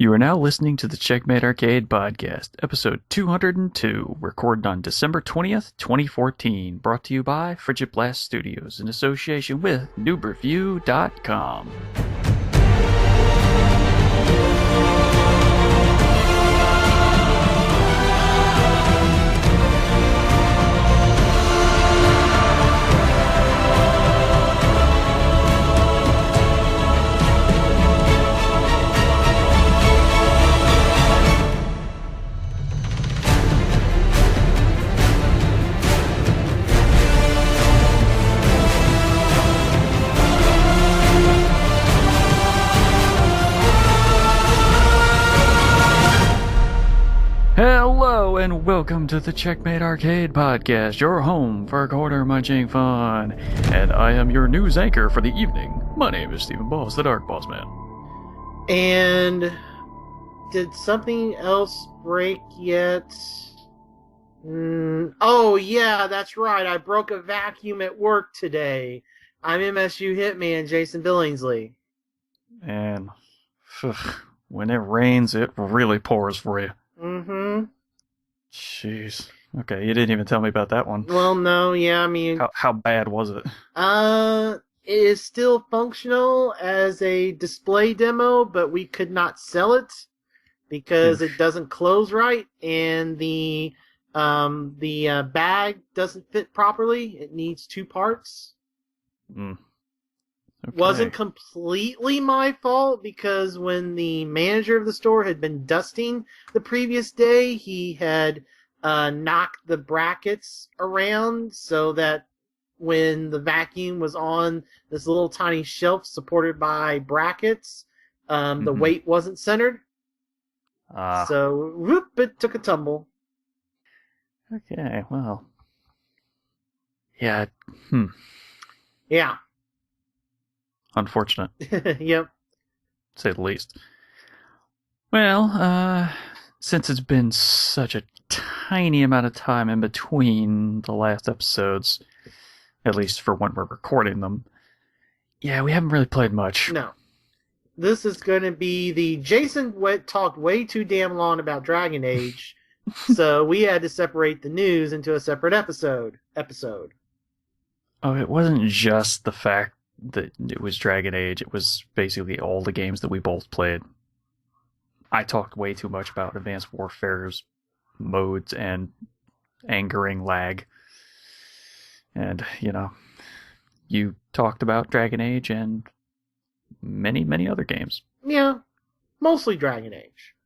You are now listening to the Checkmate Arcade Podcast, episode 202, recorded on December 20th, 2014, brought to you by Frigid Blast Studios in association with NoobReview.com. Hello and welcome to the Checkmate Arcade Podcast, your home for corner-munching fun. And I am your news anchor for the evening. My name is Stephen Balls, the Dark Boss Man. And did something else break yet? Oh yeah, that's right. I broke a vacuum at work today. I'm MSU Hitman Jason Billingsley. And when it rains, it really pours for you. Mm-hmm. Jeez. Okay, you didn't even tell me about that one. Well, no, yeah, I mean... How bad was it? It is still functional as a display demo, but we could not sell it because it doesn't close right, and the bag doesn't fit properly. It needs two parts. Okay. Wasn't completely my fault because when the manager of the store had been dusting the previous day, he had knocked the brackets around so that when the vacuum was on this little tiny shelf supported by brackets, the weight wasn't centered. So, whoop, it took a tumble. Okay, well. Yeah, Yeah. Unfortunate. Yep. To say the least. Well, since it's been such a tiny amount of time in between the last episodes, at least for when we're recording them, yeah, we haven't really played much. No. This is going to be the... Jason talked way too damn long about Dragon Age, so we had to separate the news into a separate episode. Oh, it wasn't just the fact that it was Dragon Age. It was basically all the games that we both played. I talked way too much about Advanced Warfare's modes and angering lag. And, you talked about Dragon Age and many, many other games. Yeah, mostly Dragon Age.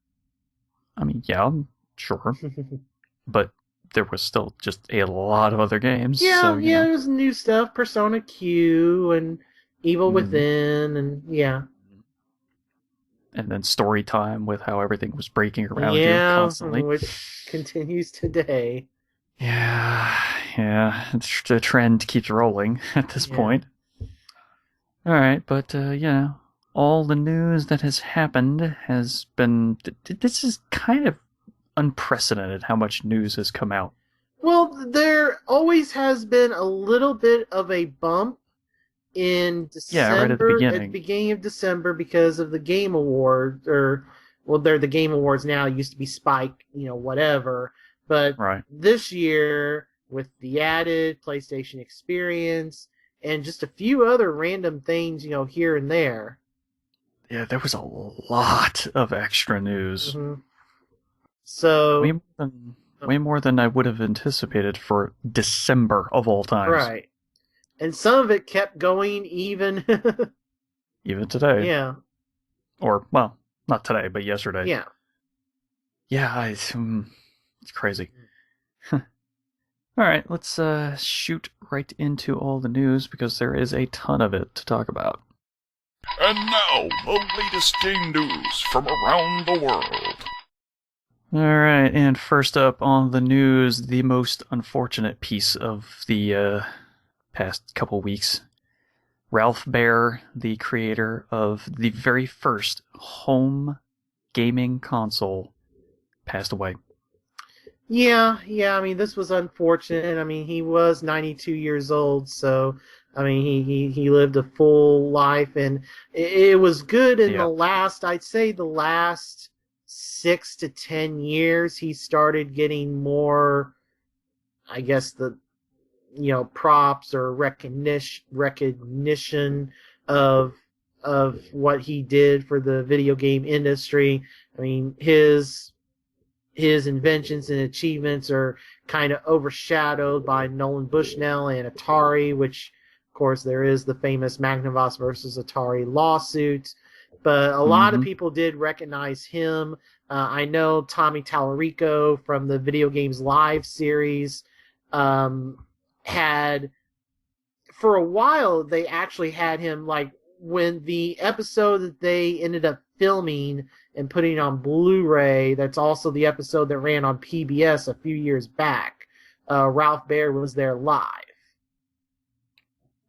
I mean, yeah, sure. But there was still just a lot of other games. Yeah, so, there was new stuff. Persona Q and Evil Within, and yeah. And then story time with how everything was breaking around you constantly. Which continues today. Yeah. The trend keeps rolling at this point. Alright, but, all the news that has happened has been... This is kind of unprecedented how much news has come out. Well, there always has been a little bit of a bump in December, right at the beginning of December because of the Game Awards, they're the Game Awards now, it used to be Spike, whatever. But This year, with the added PlayStation Experience and just a few other random things, here and there. Yeah, there was a lot of extra news. Mm-hmm. So way more than I would have anticipated for December of all times. Right. And some of it kept going even today. Yeah. Or, well, not today, but yesterday. Yeah. Yeah, it's crazy. Alright, let's shoot right into all the news because there is a ton of it to talk about. And now, the latest game news from around the world. Alright, and first up on the news, the most unfortunate piece of the past couple weeks. Ralph Baer, the creator of the very first home gaming console, passed away. Yeah, I mean, this was unfortunate. I mean, he was 92 years old, so I mean, he lived a full life, and it was good in the last, I'd say the last 6 to 10 years, he started getting more, I guess, props or recognition of what he did for the video game industry. I mean, his inventions and achievements are kind of overshadowed by Nolan Bushnell and Atari, which, of course, there is the famous Magnavox versus Atari lawsuit. But a lot of people did recognize him. I know Tommy Tallarico from the Video Games Live series had, for a while, they actually had him, like, when the episode that they ended up filming and putting on Blu-ray, that's also the episode that ran on PBS a few years back. Ralph Baer was there live.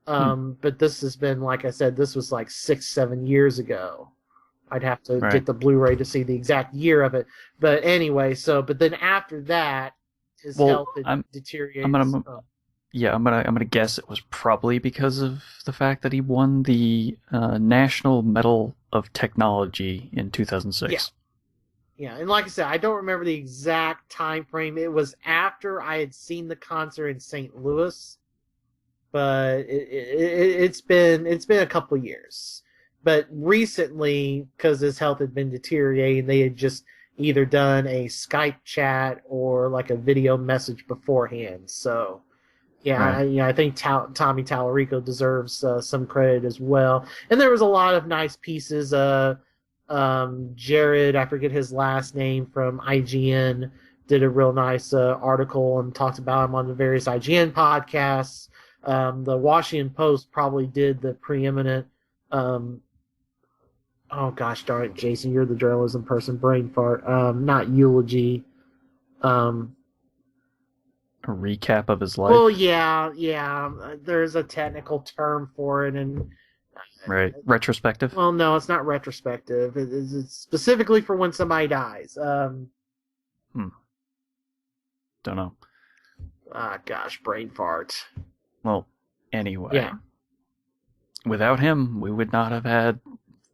But this has been, like I said, this was like 6-7 years ago. I'd have to get the Blu-ray to see the exact year of it. But anyway, but then after that, his health had deteriorated. I'm gonna guess it was probably because of the fact that he won the National Medal of Technology in 2006. Yeah, and like I said, I don't remember the exact time frame. It was after I had seen the concert in St. Louis, but it's been a couple of years. But recently, because his health had been deteriorating, they had just either done a Skype chat or like a video message beforehand. So. Yeah, I think Tommy Tallarico deserves some credit as well. And there was a lot of nice pieces. Jared, I forget his last name, from IGN, did a real nice article and talked about him on the various IGN podcasts. The Washington Post probably did the preeminent. Oh gosh darn it, Jason, you're the journalism person. Brain fart. Not eulogy. A recap of his life. Well, yeah. There's a technical term for it, and retrospective. Well, no, it's not retrospective. It's specifically for when somebody dies. Don't know. Gosh, brain fart. Well, anyway. Without him, we would not have had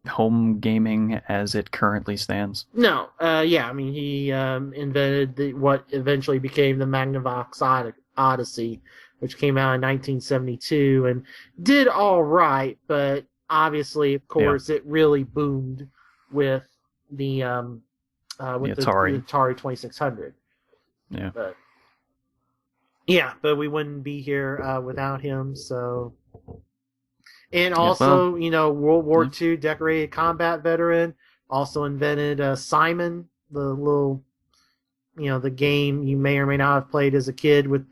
home gaming as it currently stands. No, I mean, he invented what eventually became the Magnavox Odyssey, which came out in 1972 and did all right, but obviously, of course, it really boomed with the Atari. The Atari 2600. But we wouldn't be here without him, so... And also, World War II decorated combat veteran, also invented Simon, the little, the game you may or may not have played as a kid with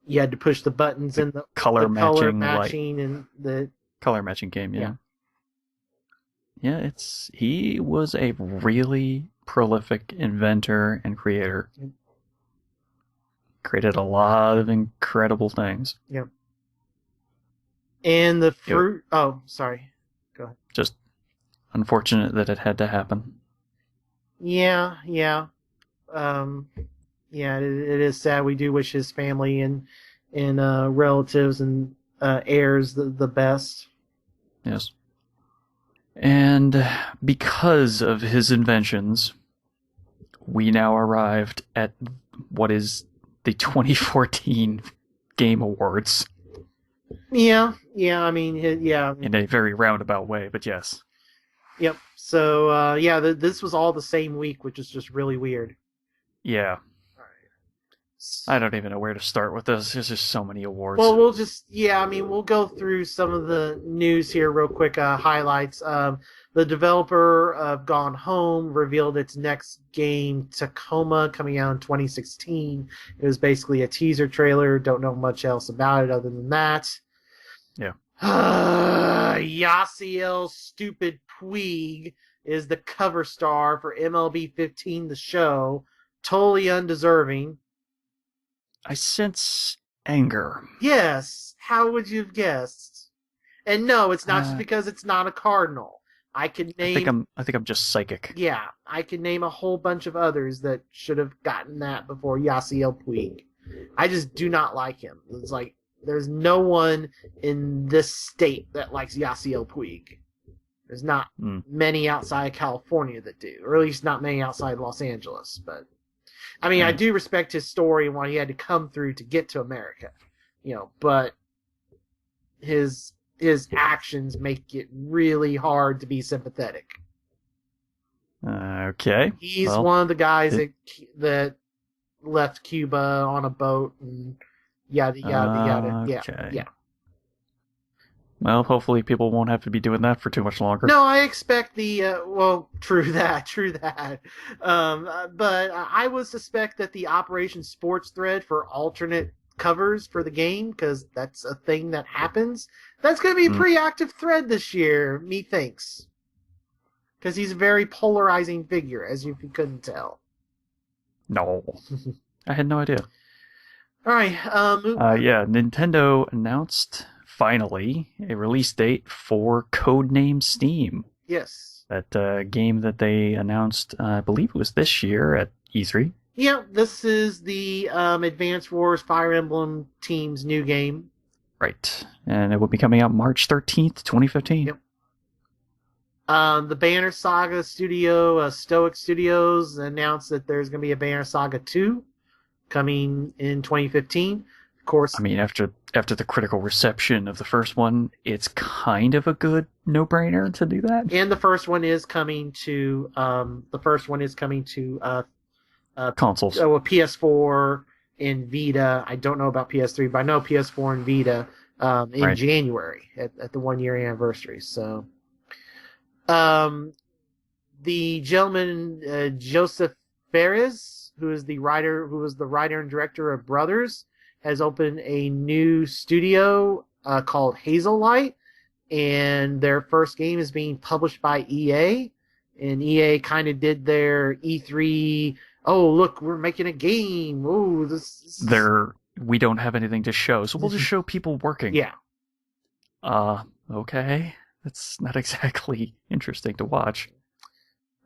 you had to push the buttons and the color matching and the color matching game, he was a really prolific inventor and creator. Created a lot of incredible things. Yep. And the fruit... Oh, sorry. Go ahead. Just unfortunate that it had to happen. Yeah. It is sad. We do wish his family and relatives and heirs the best. Yes. And because of his inventions, we now arrived at what is the 2014 Game Awards. Yeah, I mean, in a very roundabout way, but yes. Yep. So, this was all the same week, which is just really weird. Yeah. All right. I don't even know where to start with this. There's just so many awards. Well, we'll go through some of the news here real quick, highlights. The developer of Gone Home revealed its next game, Tacoma, coming out in 2016. It was basically a teaser trailer. Don't know much else about it other than that. Yeah. Yasiel Stupid Puig is the cover star for MLB 15 The Show. Totally undeserving. I sense anger. Yes. How would you have guessed? And no, it's not just because it's not a Cardinal. I think I'm just psychic. Yeah, I can name a whole bunch of others that should have gotten that before Yasiel Puig. I just do not like him. It's like There's no one in this state that likes Yasiel Puig. There's not many outside California that do, or at least not many outside Los Angeles. But I mean, I do respect his story and what he had to come through to get to America, but his actions make it really hard to be sympathetic. Okay. He's one of the guys that left Cuba on a boat and yada yada yada. Yeah. Well, hopefully people won't have to be doing that for too much longer. No, I expect true that. But I would suspect that the Operation Sports thread for alternate covers for the game, because that's a thing that happens, that's going to be a pretty active thread this year, methinks. Because he's a very polarizing figure, as if you couldn't tell. No. I had no idea. All right. Nintendo announced, finally, a release date for Codename Steam. Yes. That game that they announced, I believe it was this year at E3. Yeah, this is the Advance Wars Fire Emblem team's new game. Right. And it will be coming out March 13th, 2015. Yep. The Banner Saga studio, Stoic Studios, announced that there's going to be a Banner Saga 2 coming in 2015. Of course, I mean, after the critical reception of the first one, it's kind of a good no-brainer to do that. And the first one is coming to consoles. PS4 and Vita. I don't know about PS3, but I know PS4 and Vita in January at the 1 year anniversary. So. The gentleman Joseph Fares, who was the writer and director of Brothers, has opened a new studio called Hazelight, and their first game is being published by EA. And EA kind of did their E3. Oh, look, we're making a game. Oh, we don't have anything to show, so we'll just show people working. Yeah. Okay. That's not exactly interesting to watch.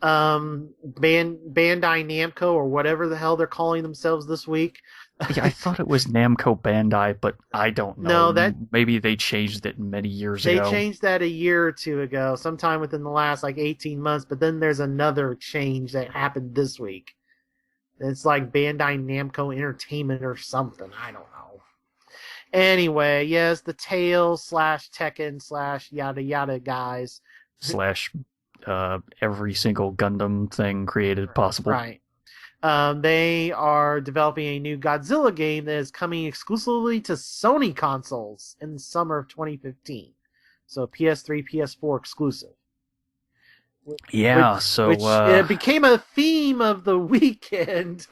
Bandai Namco, or whatever the hell they're calling themselves this week. Yeah, I thought it was Namco Bandai, but I don't know. No, maybe they changed it many years ago. They changed that a year or two ago, sometime within the last 18 months, but then there's another change that happened this week. It's like Bandai Namco Entertainment or something. I don't know. Anyway, yes, the Tales / Tekken / yada yada guys. / every single Gundam thing created possible. Right. They are developing a new Godzilla game that is coming exclusively to Sony consoles in the summer of 2015. So PS3, PS4 exclusive. Yeah, it became a theme of the weekend.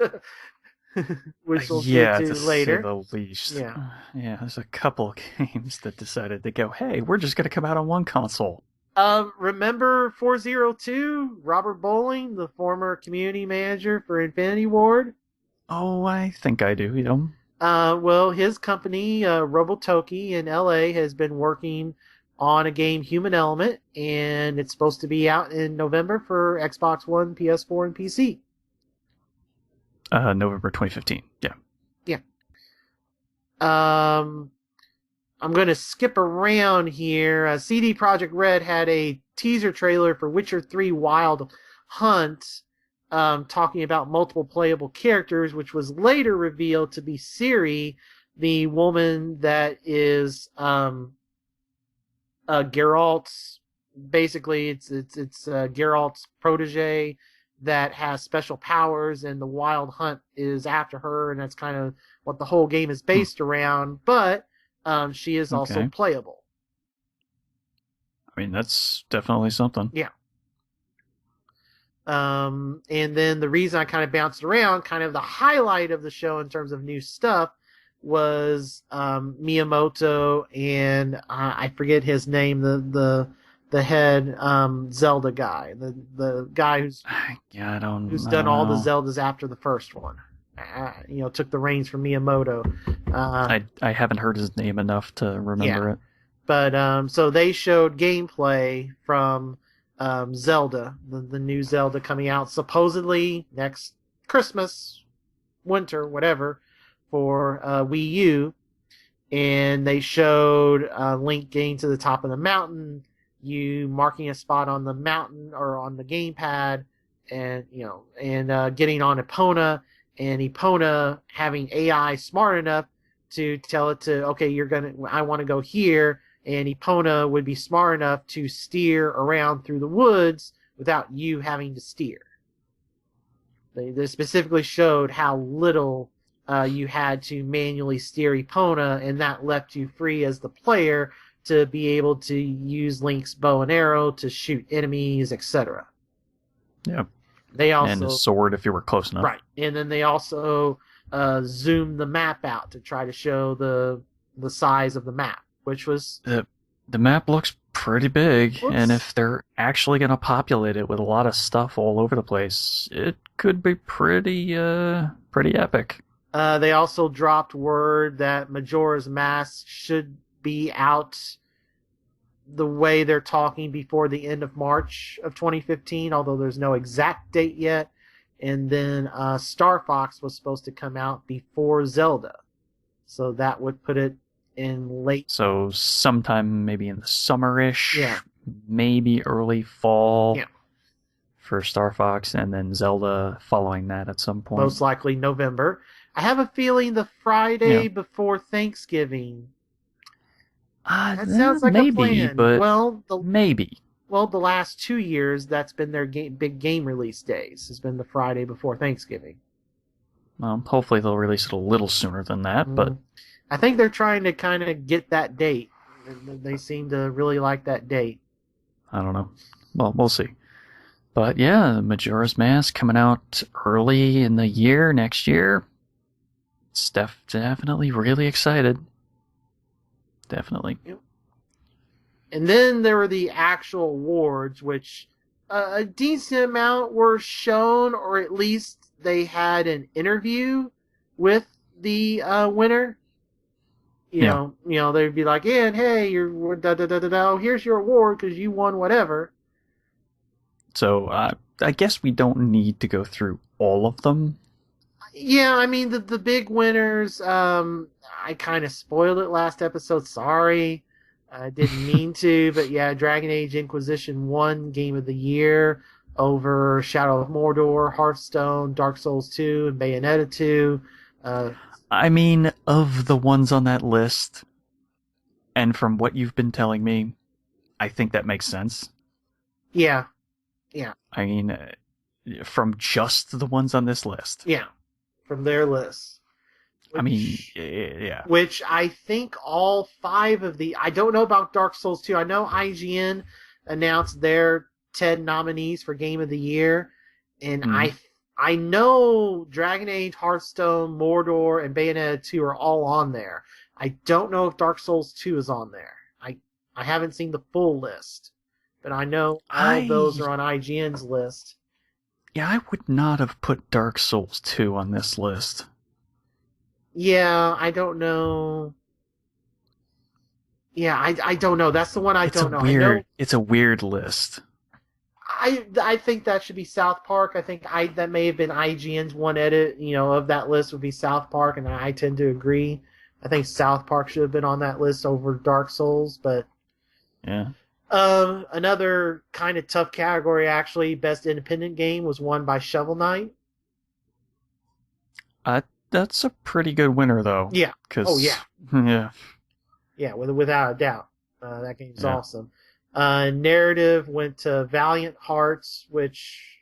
Which we'll get to later. Say the least. Yeah. Yeah, there's a couple of games that decided to go, hey, we're just going to come out on one console. Remember 402? Robert Bowling, the former community manager for Infinity Ward? Oh, I think I do, Well, his company, Robotoki in LA, has been working on a game, Human Element, and it's supposed to be out in November for Xbox One, PS4, and PC. November 2015. Yeah. Yeah. I'm going to skip around here. CD Projekt Red had a teaser trailer for Witcher 3 Wild Hunt, talking about multiple playable characters, which was later revealed to be Ciri, the woman that is Geralt's. Basically, it's Geralt's protege that has special powers, and the Wild Hunt is after her, and that's kind of what the whole game is based around, but she is also playable. I mean, that's definitely something. Yeah. And then the reason I kind of bounced around, kind of the highlight of the show in terms of new stuff, was Miyamoto and I forget his name, the head Zelda guy, the guy who's done all the Zeldas after the first one. Took the reins from Miyamoto. I haven't heard his name enough to remember it. But so they showed gameplay from Zelda, the new Zelda coming out supposedly next Christmas, winter, whatever, for Wii U. and they showed Link getting to the top of the mountain, you marking a spot on the mountain or on the gamepad, and getting on Epona, and Epona having AI smart enough to tell it to, okay, I want to go here, and Epona would be smart enough to steer around through the woods without you having to steer. They specifically showed how little you had to manually steer Epona, and that left you free as the player to be able to use Link's bow and arrow to shoot enemies, etc. Yep. They also, and his sword if you were close enough. Right. And then they also zoomed the map out to try to show the size of the map, which was... The map looks pretty big, and if they're actually going to populate it with a lot of stuff all over the place, it could be pretty epic. They also dropped word that Majora's Mask should be out the way they're talking before the end of March of 2015, although there's no exact date yet. And then Star Fox was supposed to come out before Zelda. So that would put it in late... So sometime maybe in the summer-ish, yeah, maybe early fall, yeah, for Star Fox, and then Zelda following that at some point. Most likely November. I have a feeling the Friday before Thanksgiving. That sounds like maybe, a plan. But maybe. Well, the last 2 years, that's been their big game release days. Has been the Friday before Thanksgiving. Well, hopefully they'll release it a little sooner than that, but... I think they're trying to kind of get that date. They seem to really like that date. I don't know. Well, we'll see. But yeah, Majora's Mask coming out early in the year, next year. Steph definitely really excited. Definitely. Yep. And then there were the actual awards, which a decent amount were shown, or at least they had an interview with the winner. You know, they'd be like, "Yeah, and hey, you're da. Here's your award because you won whatever." So I guess we don't need to go through all of them. Yeah, I mean the big winners. I kind of spoiled it last episode. Sorry, I didn't mean to, but yeah, Dragon Age Inquisition won Game of the Year over Shadow of Mordor, Hearthstone, Dark Souls 2, and Bayonetta 2. I mean, of the ones on that list, and from what you've been telling me, I think that makes sense. Yeah. I mean, from just the ones on this list. Yeah, from their list. Yeah. Which I think all 5 of the... I don't know about Dark Souls 2. I know IGN announced their 10 nominees for Game of the Year, and I know Dragon Age, Hearthstone, Mordor, and Bayonetta 2 are all on there. I don't know if Dark Souls 2 is on there. I haven't seen the full list, but I know all those are on IGN's list. Yeah, I would not have put Dark Souls 2 on this list. Yeah, I don't know. Yeah, I don't know. That's the one I don't know. It's a weird list. I think that should be South Park. I think that may have been IGN's one edit, of that list would be South Park, and I tend to agree. I think South Park should have been on that list over Dark Souls, but yeah. Another kind of tough category, actually, Best Independent Game was won by Shovel Knight. That's a pretty good winner, though. Yeah. Yeah, without a doubt. That game's awesome. Narrative went to Valiant Hearts, which...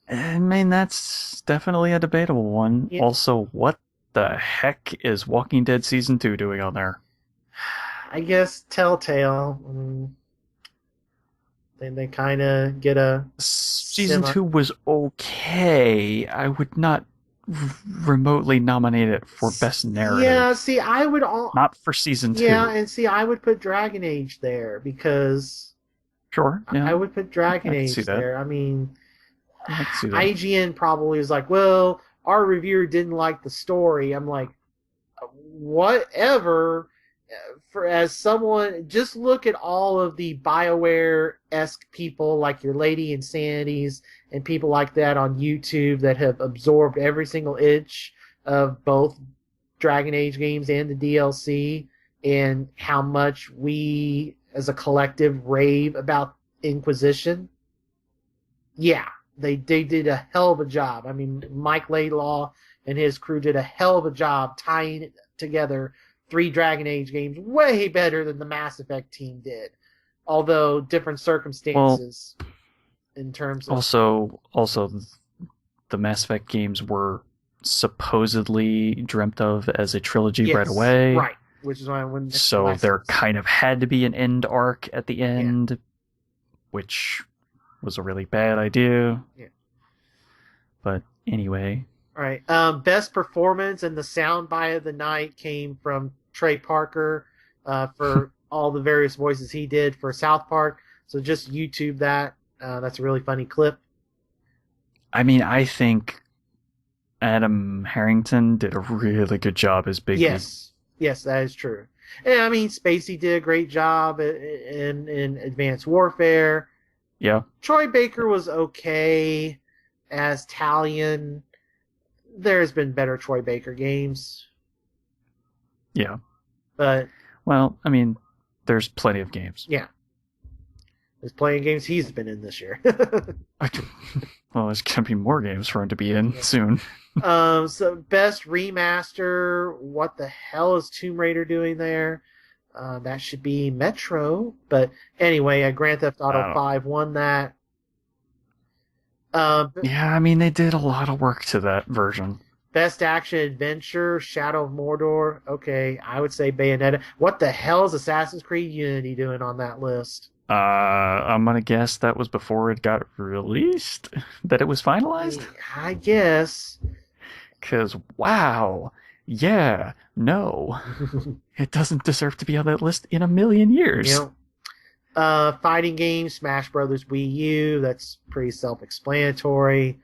I mean, that's definitely a debatable one. Yeah. Also, what the heck is Walking Dead Season 2 doing on there? I guess Telltale. They kind of get a... Season 2 was okay. I would not remotely nominate it for Best Narrative. Yeah, see, I would... Not for Season 2. Yeah, and see, I would put Dragon Age there, because... Sure, yeah. I would put Dragon Age there. I mean, I can see that. IGN probably is like, well, our reviewer didn't like the story. I'm like, whatever. As someone, just look at all of the BioWare-esque people like your Lady Insanities and people like that on YouTube that have absorbed every single inch of both Dragon Age games and the DLC, and how much we as a collective rave about Inquisition. Yeah, they did a hell of a job. I mean, Mike Laidlaw and his crew did a hell of a job tying together 3 Dragon Age games way better than the Mass Effect team did. Although different circumstances in terms of... Also, the Mass Effect games were supposedly dreamt of as a trilogy right away. Right, which is why when... So there kind of had to be an end arc at the end, which was a really bad idea. Yeah. But anyway... All right. Best performance and the soundbite of the night came from Trey Parker for all the various voices he did for South Park. So just YouTube that. That's a really funny clip. I mean, I think Adam Harrington did a really good job as Bigby. Yes, that is true. And I mean, Spacey did a great job in Advanced Warfare. Yeah. Troy Baker was okay as Talion. There's been better Troy Baker games. Yeah. But... Well, I mean, there's plenty of games. Yeah. There's plenty of games he's been in this year. Well, there's going to be more games for him to be in soon. So, best remaster, what the hell is Tomb Raider doing there? That should be Metro. But anyway, Grand Theft Auto 5 won that. Yeah, I mean, they did a lot of work to that version. Best action adventure, Shadow of Mordor. Okay, I would say Bayonetta. What the hell is Assassin's Creed Unity doing on that list? I'm gonna guess that was before it got released? That it was finalized? I guess. Because, wow. Yeah, no. It doesn't deserve to be on that list in a million years. You know, fighting games, Smash Brothers Wii U. That's pretty self-explanatory.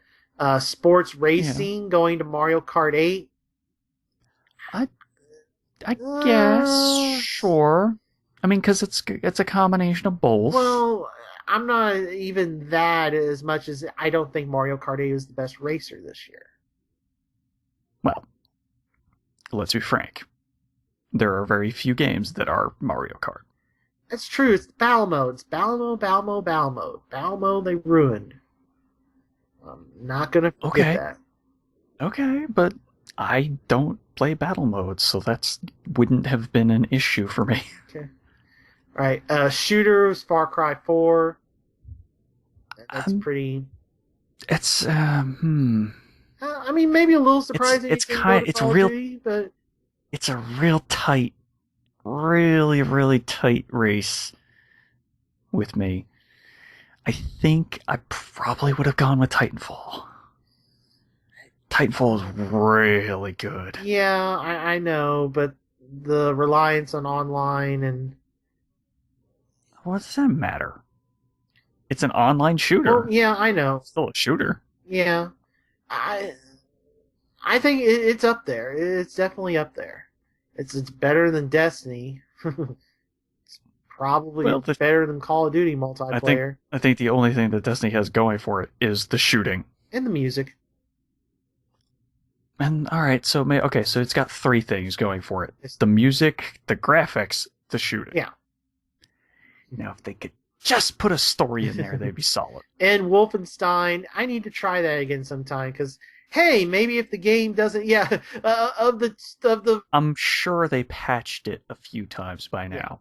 Sports racing, going to Mario Kart 8. I guess, sure. I mean, because it's a combination of both. Well, I'm not even that as much as I don't think Mario Kart 8 is the best racer this year. Well, let's be frank. There are very few games that are Mario Kart. That's true. It's battle mode. It's battle mode. Battle mode they ruined. I'm not going to forget that. Okay, but I don't play battle mode, so that wouldn't have been an issue for me. Okay. All right. Shooters, Far Cry 4. That's pretty... It's, I mean, maybe a little surprising. It's a real tight, really tight race with me. I think I probably would have gone with Titanfall. Titanfall is really good. Yeah, I know, but the reliance on online and... What does that matter? It's an online shooter. Well, yeah, I know. It's still a shooter. Yeah. I think it's up there. It's definitely up there. It's better than Destiny. It's probably better than Call of Duty multiplayer. I think the only thing that Destiny has going for it is the shooting. And the music. And alright, so it's got 3 things going for it. It's the music, the graphics, the shooting. Yeah. Now, if they could just put a story in there, they'd be solid. And Wolfenstein, I need to try that again sometime, because, hey, maybe if the game doesn't, of the... I'm sure they patched it a few times by now.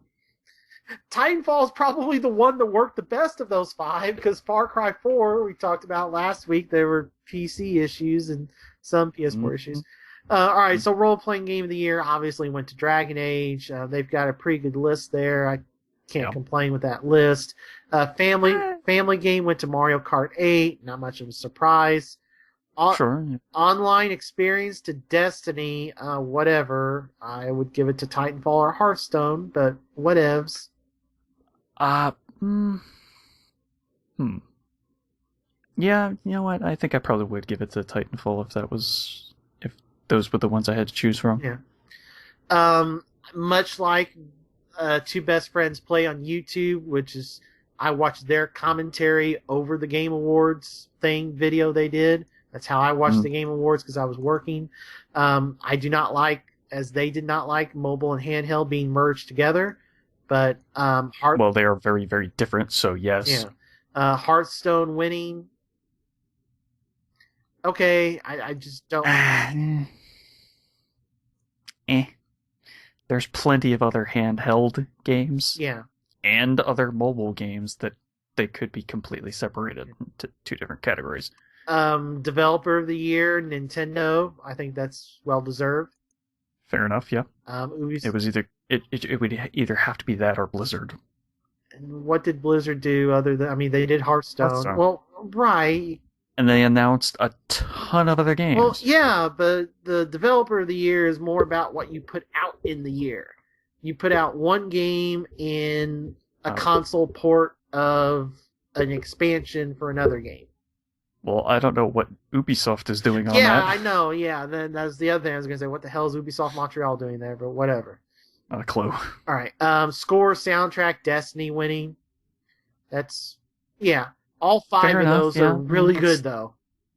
Titanfall's probably the one that worked the best of those 5, because Far Cry 4, we talked about last week, there were PC issues and some PS4 issues. All right, so role-playing game of the year obviously went to Dragon Age. They've got a pretty good list there. I can't complain with that list. Family game went to Mario Kart 8. Not much of a surprise. Sure. Online experience to Destiny. Whatever. I would give it to Titanfall or Hearthstone, but whatevs. Yeah, you know what? I think I probably would give it to Titanfall if those were the ones I had to choose from. Yeah. Much like Two Best Friends Play on YouTube, which is I watched their commentary over the Game Awards video they did. That's how I watched the Game Awards because I was working. I do not like as they did not like mobile and handheld being merged together. But well, they are very, very different, so yes. Yeah. Hearthstone winning. Okay, I just don't... There's plenty of other handheld games. Yeah. And other mobile games that they could be completely separated into two different categories. Developer of the Year, Nintendo. I think that's well deserved. Fair enough, yeah. Ubisoft. It was either it would either have to be that or Blizzard. And what did Blizzard do other than... I mean, they did Hearthstone. Well, right. And they announced a ton of other games. Well, yeah, but the Developer of the Year is more about what you put out in the year. You put out one game in a console port of an expansion for another game. Well, I don't know what Ubisoft is doing on that. Yeah, I know, yeah. Then that's the other thing I was going to say. What the hell is Ubisoft Montreal doing there? But whatever. Not a clue. All right. Score, soundtrack, Destiny winning. That's... Yeah. All five of those are really good, though.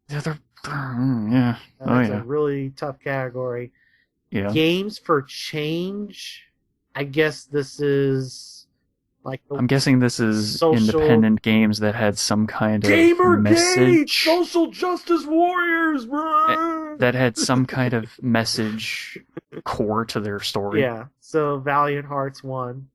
Yeah, yeah. That's a really tough category. Yeah. Games for Change. I guess this is like... I'm guessing this is independent games that had some kind of message. Social justice warriors, bro! That had some kind of message core to their story. Yeah, so Valiant Hearts won.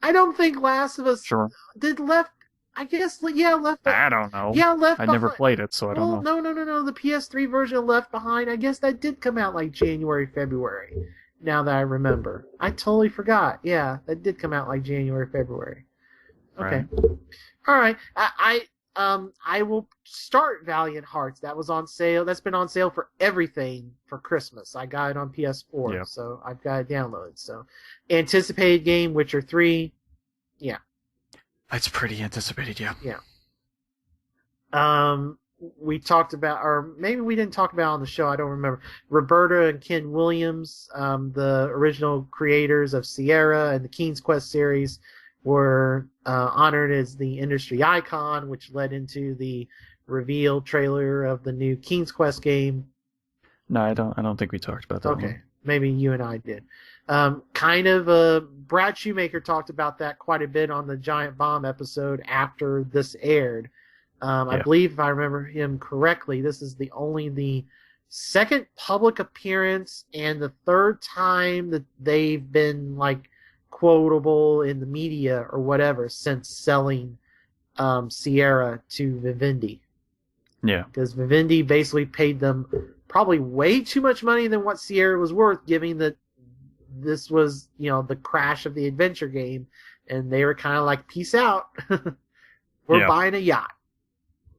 I don't think Last of Us did Left... I guess, yeah, Left... I don't know. Yeah, Left I never played it, so I don't know. No. The PS3 version of Left Behind, I guess that did come out like January, February. Now that I remember. I totally forgot. Yeah, that did come out like January, February. Okay. Right. All right. I will start Valiant Hearts. That was on sale. That's been on sale for everything for Christmas. I got it on PS4, so I've got it downloaded. So, anticipated game, Witcher 3. Yeah. That's pretty anticipated, yeah. Yeah. We talked about, or maybe we didn't talk about on the show, I don't remember. Roberta and Ken Williams, the original creators of Sierra and the King's Quest series, were honored as the industry icon, which led into the reveal trailer of the new King's Quest game. No, I don't think we talked about that. Okay, maybe you and I did. Brad Shoemaker talked about that quite a bit on the Giant Bomb episode after this aired. I believe, if I remember him correctly, this is only the second public appearance and the third time that they've been like quotable in the media or whatever since selling Sierra to Vivendi. Yeah. Because Vivendi basically paid them probably way too much money than what Sierra was worth, given that this was, the crash of the adventure game, and they were kind of like, peace out. We're buying a yacht.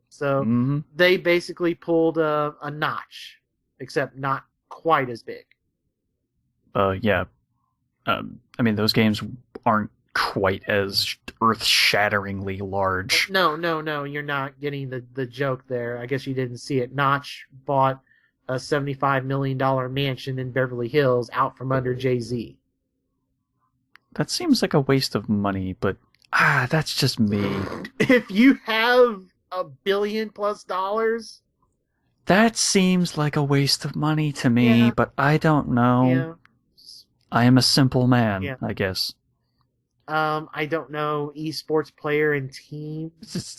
So they basically pulled a notch, except not quite as big. Yeah. I mean, those games aren't quite as earth-shatteringly large. No, you're not getting the joke there. I guess you didn't see it. Notch bought a $75 million mansion in Beverly Hills out from under Jay-Z. That seems like a waste of money, but that's just me. If you have $1 billion+ dollars, that seems like a waste of money to me, but I don't know. Yeah. I am a simple man, I guess. I don't know, esports player and team.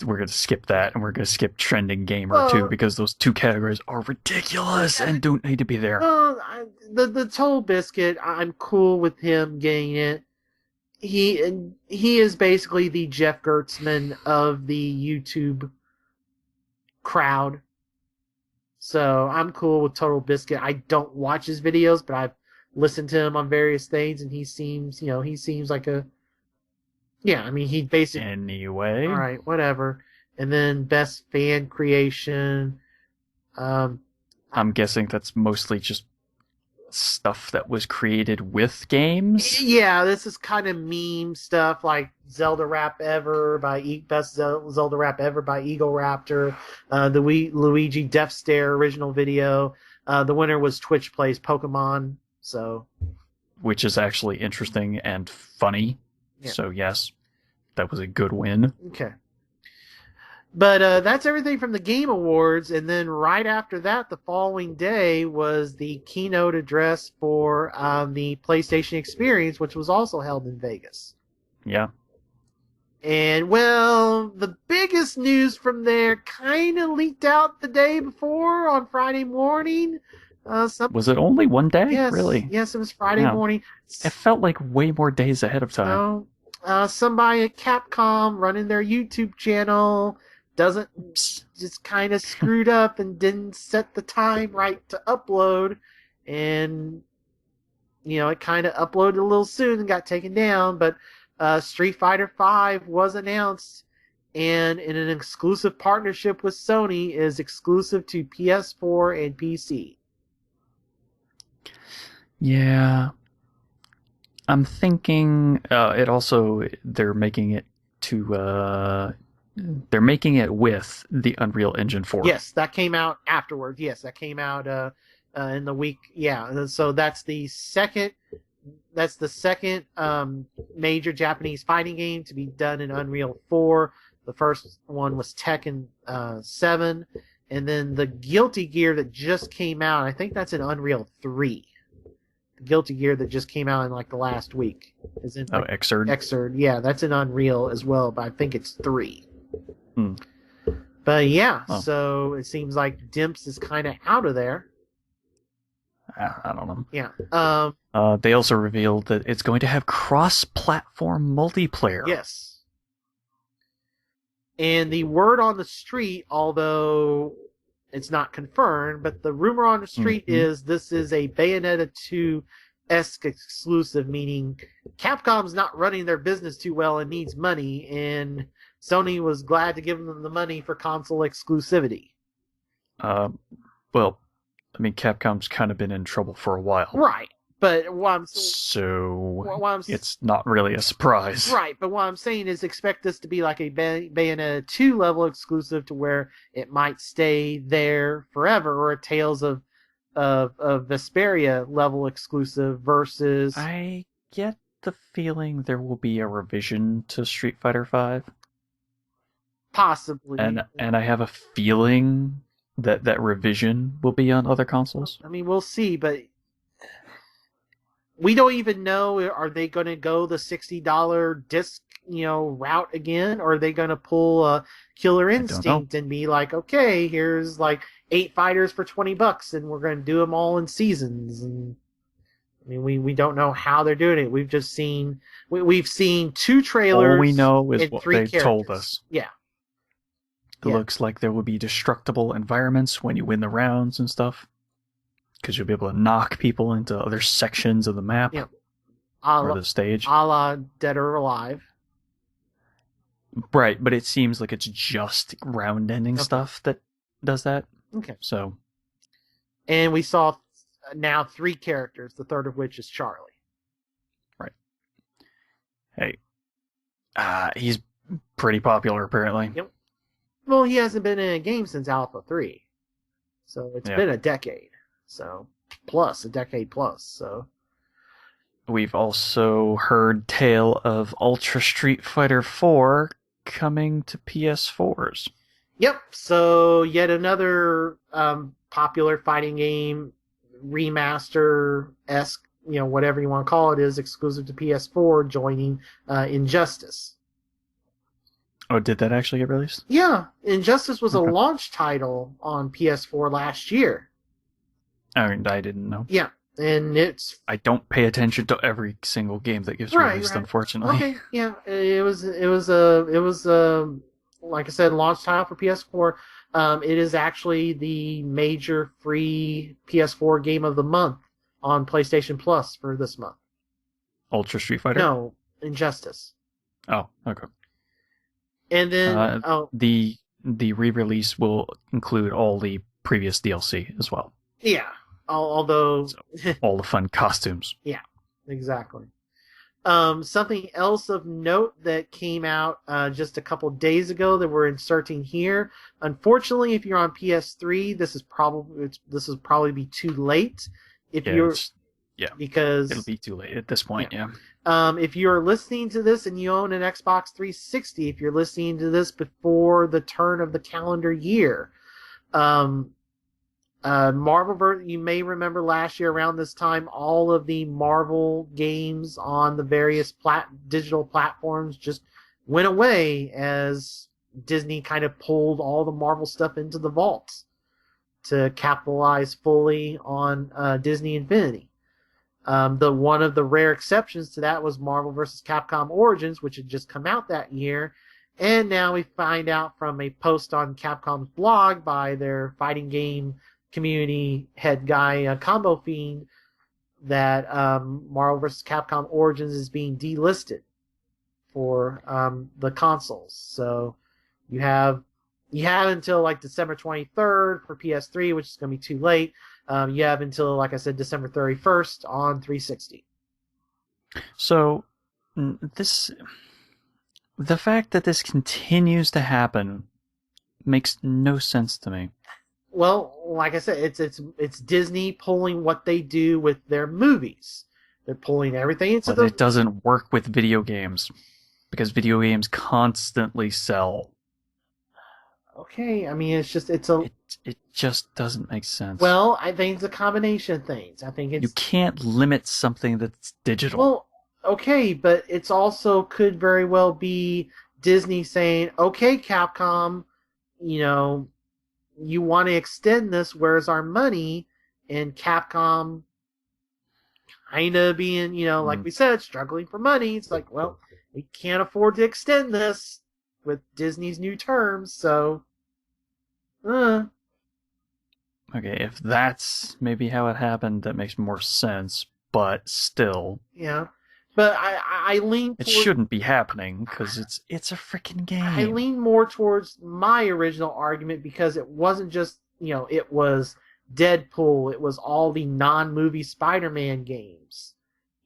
We're going to skip that, and we're going to skip trending gamer, too, because those two categories are ridiculous and don't need to be there. The Total Biscuit, I'm cool with him getting it. He is basically the Jeff Gertzman of the YouTube crowd. So I'm cool with Total Biscuit. I don't watch his videos, but I've listened to him on various things, and he seems like a... Yeah, I mean, he basically... Anyway. All right, whatever. And then best fan creation. I'm guessing that's mostly just stuff that was created with games? Yeah, this is kind of meme stuff, like Zelda Rap Ever by Best Zelda Rap Ever by Eagle Raptor, the Luigi Death Stare original video. The winner was Twitch Plays Pokemon, so... Which is actually interesting and funny. Yeah. So yes, that was a good win. Okay. But that's everything from the Game Awards, and then right after that, the following day, was the keynote address for the PlayStation Experience, which was also held in Vegas. Yeah. And, well, the biggest news from there kind of leaked out the day before on Friday morning. Was it only one day? Yes, Really? Yes, it was Friday morning. It felt like way more days ahead of time. Somebody at Capcom running their YouTube channel just kind of screwed up and didn't set the time right to upload, and it kind of uploaded a little soon and got taken down. But Street Fighter V was announced, and in an exclusive partnership with Sony, is exclusive to PS4 and PC. Yeah. I'm thinking they're making it with the Unreal Engine 4. Yes, that came out afterwards. Yes, that came out in the week. Yeah, and so that's the second major Japanese fighting game to be done in Unreal 4. The first one was Tekken 7, and then the Guilty Gear that just came out, I think that's in Unreal 3. The Guilty Gear that just came out in like the last week is in Xrd. Xrd, yeah, that's in Unreal as well, but I think it's 3. Hmm. But yeah, so it seems like Dimps is kind of out of there. I don't know. Yeah. They also revealed that it's going to have cross-platform multiplayer. Yes. And the word on the street, although it's not confirmed, but the rumor on the street is this is a Bayonetta 2-esque exclusive, meaning Capcom's not running their business too well and needs money, and Sony was glad to give them the money for console exclusivity. Well, I mean, Capcom's kind of been in trouble for a while. Right. But it's not really a surprise. Right, but what I'm saying is expect this to be like a Bayonetta 2 level exclusive to where it might stay there forever, or a Tales of Vesperia level exclusive versus... I get the feeling there will be a revision to Street Fighter V. Possibly. And I have a feeling that revision will be on other consoles. I mean, we'll see, but we don't even know, are they going to go the $60 disc, route again, or are they going to pull a Killer Instinct and be like, okay, here's like 8 fighters for $20 and we're going to do them all in seasons. And I mean, we don't know how they're doing it. We've just seen, we've seen 2 trailers. All we know is what they characters. Told us. Yeah. It looks like there will be destructible environments when you win the rounds and stuff, because you'll be able to knock people into other sections of the map or the stage. A la Dead or Alive. Right, but it seems like it's just round-ending stuff that does that. Okay. So. And we saw now 3 characters, the third of which is Charlie. Right. Hey. He's pretty popular, apparently. Yep. Well, he hasn't been in a game since Alpha 3. So it's been a decade. So, a decade plus. So, we've also heard tale of Ultra Street Fighter 4 coming to PS4s. Yep. So yet another popular fighting game remaster-esque, whatever you want to call it, is exclusive to PS4, joining Injustice. Oh, did that actually get released? Yeah, Injustice was a launch title on PS4 last year. I didn't know. Yeah, and I don't pay attention to every single game that gets released, unfortunately. Okay, yeah, it was like I said, launch title for PS4. It is actually the major free PS4 game of the month on PlayStation Plus for this month. Ultra Street Fighter? No, Injustice. Oh, okay. And then the re-release will include all the previous DLC as well. Yeah, although all the fun costumes. Yeah, exactly. Something else of note that came out just a couple days ago that we're inserting here. Unfortunately, if you're on PS3, this is probably be too late. If Yeah. Because it'll be too late at this point, yeah. If you're listening to this and you own an Xbox 360, if you're listening to this before the turn of the calendar year, you may remember last year around this time, all of the Marvel games on the various digital platforms just went away as Disney kind of pulled all the Marvel stuff into the vaults to capitalize fully on Disney Infinity. One of the rare exceptions to that was Marvel vs. Capcom Origins, which had just come out that year. And now we find out from a post on Capcom's blog by their fighting game community head guy, Combo Fiend, that Marvel vs. Capcom Origins is being delisted for the consoles. So you have until like December 23rd for PS3, which is going to be too late. You have until, like I said, December 31st on 360. So the fact that this continues to happen makes no sense to me. Well, like I said, it's Disney pulling what they do with their movies. They're pulling everything into But it doesn't work with video games because video games constantly sell. Okay, I mean, it just doesn't make sense. Well, I think it's a combination of things. I think you can't limit something that's digital. Well, okay, but it's also could very well be Disney saying, "Okay, Capcom, you want to extend this, where's our money?" And Capcom kind of being, like we said, struggling for money. It's like, well, we can't afford to extend this with Disney's new terms, so... Okay, if that's maybe how it happened, that makes more sense, but still... Yeah, but I lean towards... It shouldn't be happening, because it's a freaking game. I lean more towards my original argument, because it wasn't just, it was Deadpool, it was all the non-movie Spider-Man games.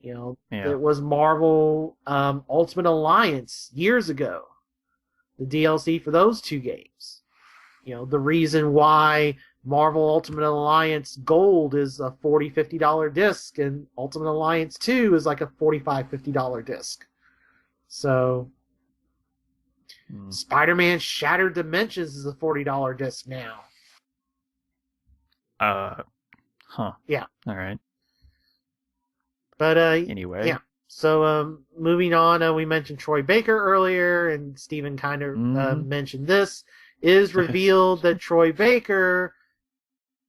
It was Marvel Ultimate Alliance years ago. The DLC for those two games. The reason why Marvel Ultimate Alliance Gold is a $40, $50 disc and Ultimate Alliance 2 is like a $45, $50 disc. So, Spider-Man Shattered Dimensions is a $40 disc now. Yeah. All right. But, anyway. Yeah. So, moving on, we mentioned Troy Baker earlier, and Steven kind of mentioned this. It is revealed that Troy Baker,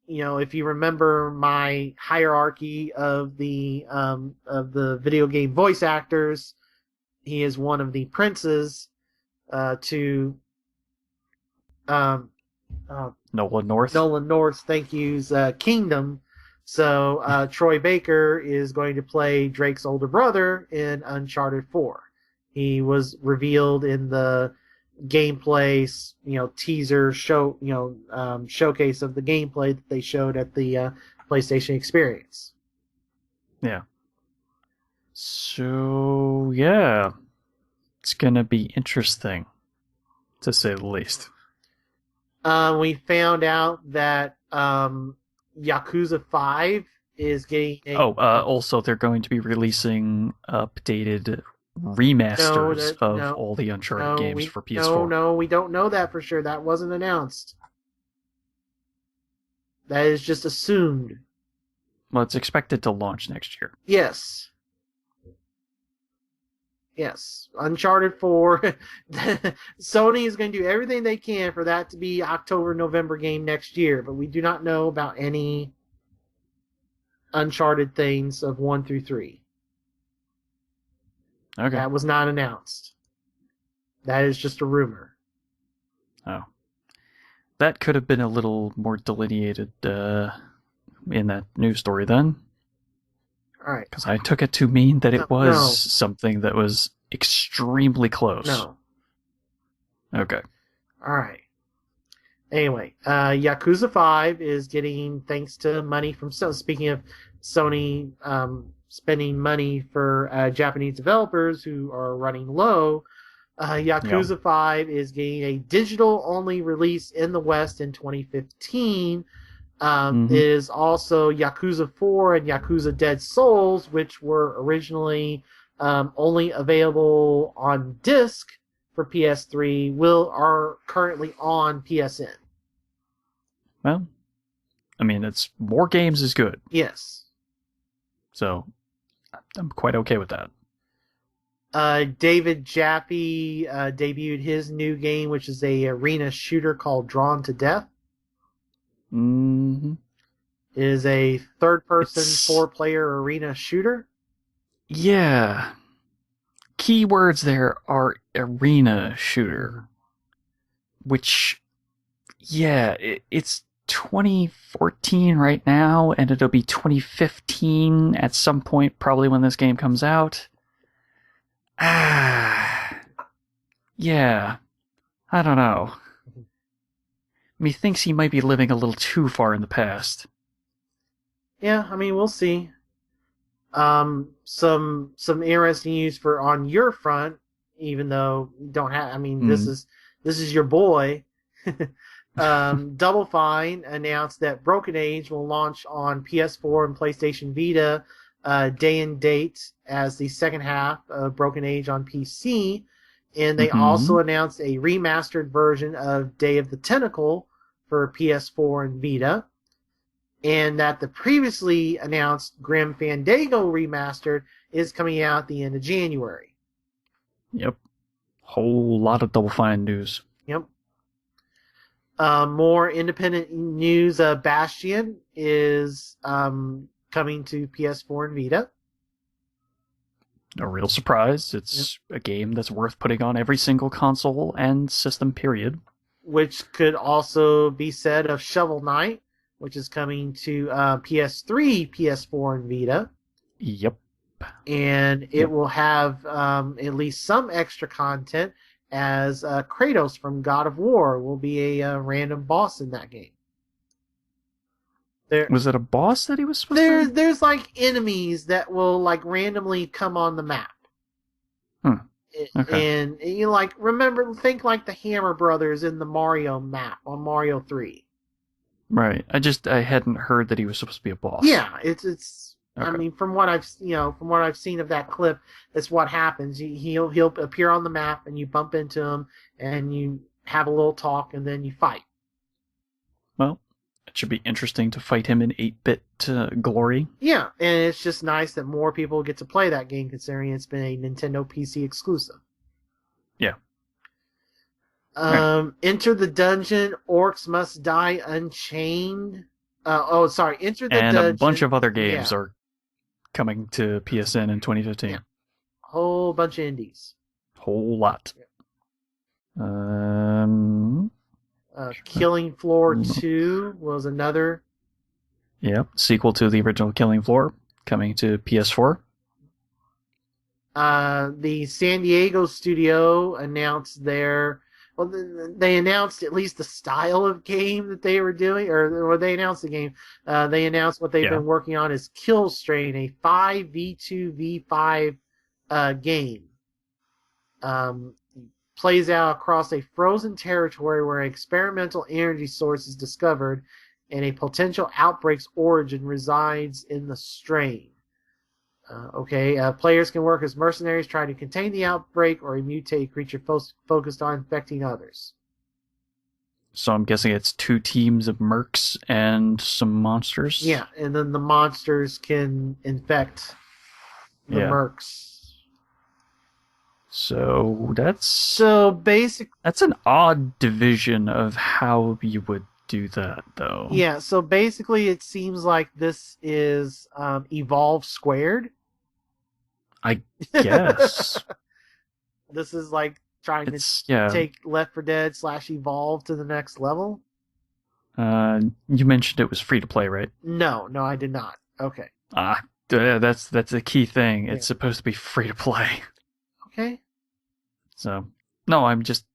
if you remember my hierarchy of the video game voice actors, he is one of the princes to Nolan North. Nolan North, thank you's Kingdom. So Troy Baker is going to play Drake's older brother in Uncharted 4. He was revealed in the gameplay, teaser show, showcase of the gameplay that they showed at the PlayStation Experience. Yeah. So yeah, it's gonna be interesting, to say the least. We found out that Yakuza 5 is getting also they're going to be releasing updated remasters of all the Uncharted games for PS4. No, we don't know that for sure. That wasn't announced. That is just assumed. Well, it's expected to launch next year. Yes. Uncharted 4. Sony is going to do everything they can for that to be October, November game next year, but we do not know about any Uncharted things of 1 through 3. Okay. That was not announced. That is just a rumor. Oh. That could have been a little more delineated in that news story then. All right. Because I took it to mean that it was something that was extremely close. No. Okay. All right. Anyway, Yakuza 5 is getting, thanks to money from Sony. Speaking of Sony spending money for Japanese developers who are running low, Yakuza 5 is getting a digital-only release in the West in 2015. It is also Yakuza 4 and Yakuza Dead Souls, which were originally only available on disc for PS3, are currently on PSN. Well, I mean, it's more games is good. Yes. So, I'm quite okay with that. David Jaffe debuted his new game, which is a arena shooter called Drawn to Death. Mm-hmm. It is a third-person, 4-player arena shooter. Yeah. Keywords there are arena shooter. Which, yeah, it's 2014 right now, and it'll be 2015 at some point, probably when this game comes out. Yeah. I don't know. Methinks he might be living a little too far in the past. Yeah, I mean, we'll see. Some interesting news for on your front, even though you don't have. I mean, this is your boy. Double Fine announced that Broken Age will launch on PS4 and PlayStation Vita day and date as the second half of Broken Age on PC, and they also announced a remastered version of Day of the Tentacle for PS4 and Vita, and that the previously announced Grim Fandango remastered is coming out at the end of January. Yep. Whole lot of Double Fine news. Yep. More independent news, Bastion is coming to PS4 and Vita. A real surprise. It's a game that's worth putting on every single console and system, period. Which could also be said of Shovel Knight, which is coming to PS3, PS4, and Vita. Yep. And it will have at least some extra content, as Kratos from God of War will be a random boss in that game. Was it a boss that he was supposed to? There's like enemies that will like randomly come on the map. Okay. And you think like the Hammer Brothers in the Mario map on Mario 3. Right. I hadn't heard that he was supposed to be a boss. Yeah, it's. Okay. I mean, from what I've seen of that clip, that's what happens. He'll appear on the map, and you bump into him, and you have a little talk, and then you fight. Well, it should be interesting to fight him in 8-bit glory. Yeah, and it's just nice that more people get to play that game, considering it's been a Nintendo PC exclusive. Yeah. Enter the Dungeon, Orcs Must Die Unchained. Enter the Dungeon. And a bunch of other games are coming to PSN in 2015. Yeah. Whole bunch of indies. Whole lot. Killing Floor 2 was another. Yep, sequel to the original Killing Floor, coming to PS4. The San Diego studio announced they announced at least the style of game that they were doing, or they announced the game. They announced what they've been working on is Kill Strain, a 5v2v5 game. Plays out across a frozen territory where an experimental energy source is discovered and a potential outbreak's origin resides in the strain. Players can work as mercenaries trying to contain the outbreak or a mutated creature focused on infecting others. So I'm guessing it's 2 teams of mercs and some monsters? Yeah, and then the monsters can infect the mercs. So that's an odd division of how you would do that, though. Yeah, so basically it seems like this is Evolve Squared. I guess. This is like trying to take Left 4 Dead / Evolve to the next level. You mentioned it was free to play, right? No, I did not. Okay. That's a key thing. It's supposed to be free to play. Okay. So, no, I'm just...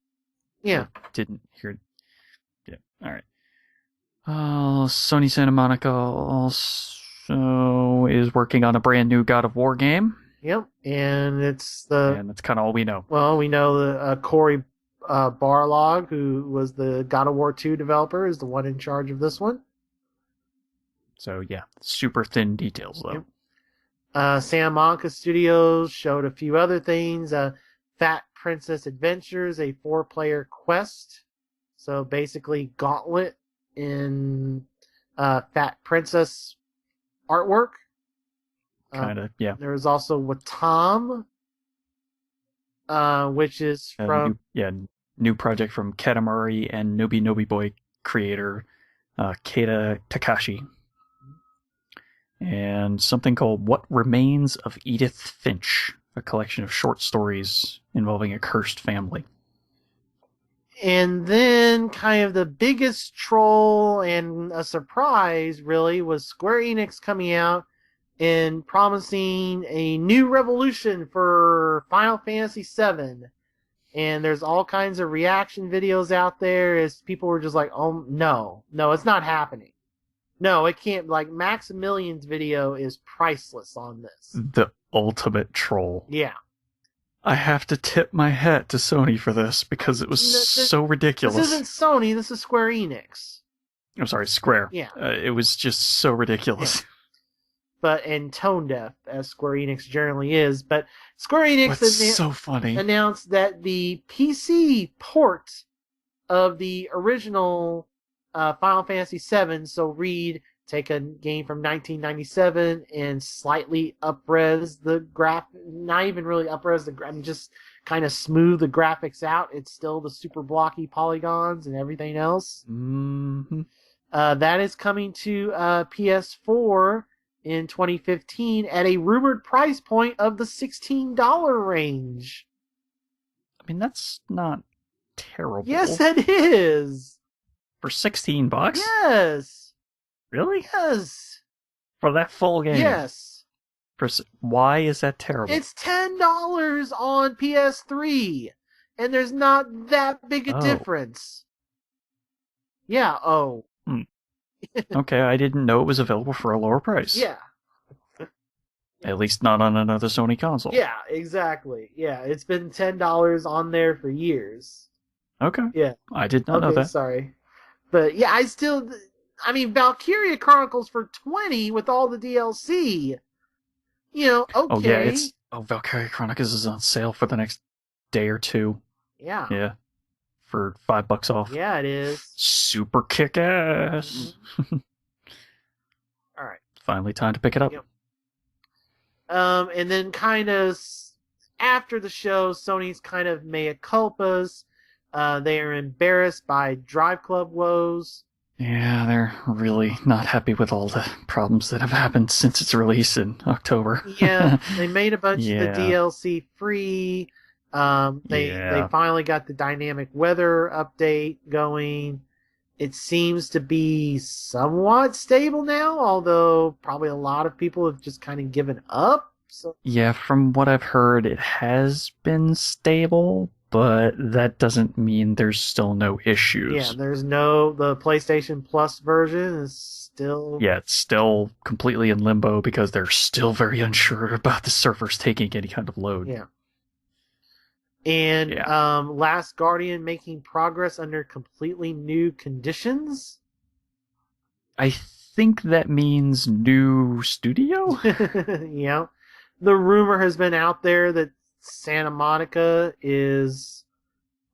Yeah. Didn't hear... Yeah, alright. Sony Santa Monica also is working on a brand new God of War game. Yep, and that's kind of all we know. Well, we know the Cory Barlog, who was the God of War 2 developer, is the one in charge of this one. So yeah, super thin details though. Yep. Santa Monica Studios showed a few other things. Fat Princess Adventures, a 4-player quest. So basically Gauntlet in Fat Princess artwork. Kind of, yeah. There was also Watam, which is from... New project from Katamari and Nobi Nobi Boy creator Keita Takashi. And something called What Remains of Edith Finch, a collection of short stories involving a cursed family. And then kind of the biggest troll and a surprise, really, was Square Enix coming out and promising a new revolution for Final Fantasy VII. And there's all kinds of reaction videos out there as people were just like, oh, no, it's not happening. No, it can't. Like, Maximilian's video is priceless on this. The ultimate troll. Yeah. I have to tip my hat to Sony for this because it was so ridiculous. This isn't Sony, this is Square Enix. I'm sorry, Square. Yeah. It was just so ridiculous. Yeah. And tone deaf, as Square Enix generally is. But Square Enix so funny. announced that the PC port of the original Final Fantasy VII, so read, take a game from 1997 and slightly up-res the not even really up-res just kind of smooth the graphics out. It's still the super blocky polygons and everything else. Mm-hmm. That is coming to PS4 in 2015 at a rumored price point of the $16 range. I mean, that's not terrible. Yes, it is. For $16? Yes. Really? Yes. For that full game? Yes. Why is that terrible? It's $10 on PS3, and there's not that big a difference. Yeah, Okay, I didn't know it was available for a lower price. Yeah. At least not on another Sony console. Yeah, exactly. Yeah, it's been $10 on there for years. Okay. Yeah. I did not know that. Sorry. But yeah, Valkyria Chronicles for $20 with all the DLC. You know, okay. Oh yeah, Valkyria Chronicles is on sale for the next day or two. Yeah. Yeah. For $5 off. Yeah, it is. Super kick-ass. Mm-hmm. All right. Finally time to pick it up. Yep. And then kind of after the show, Sony's kind of mea culpas. They are embarrassed by Drive Club woes. Yeah, they're really not happy with all the problems that have happened since its release in October. Yeah, they made a bunch of the DLC free. They finally got the dynamic weather update going. It seems to be somewhat stable now, although probably a lot of people have just kind of given up. So. Yeah, from what I've heard, it has been stable, but that doesn't mean there's still no issues. Yeah, the PlayStation Plus version is still... Yeah, it's still completely in limbo because they're still very unsure about the servers taking any kind of load. Yeah. And Last Guardian making progress under completely new conditions? I think that means new studio? Yeah. The rumor has been out there that Santa Monica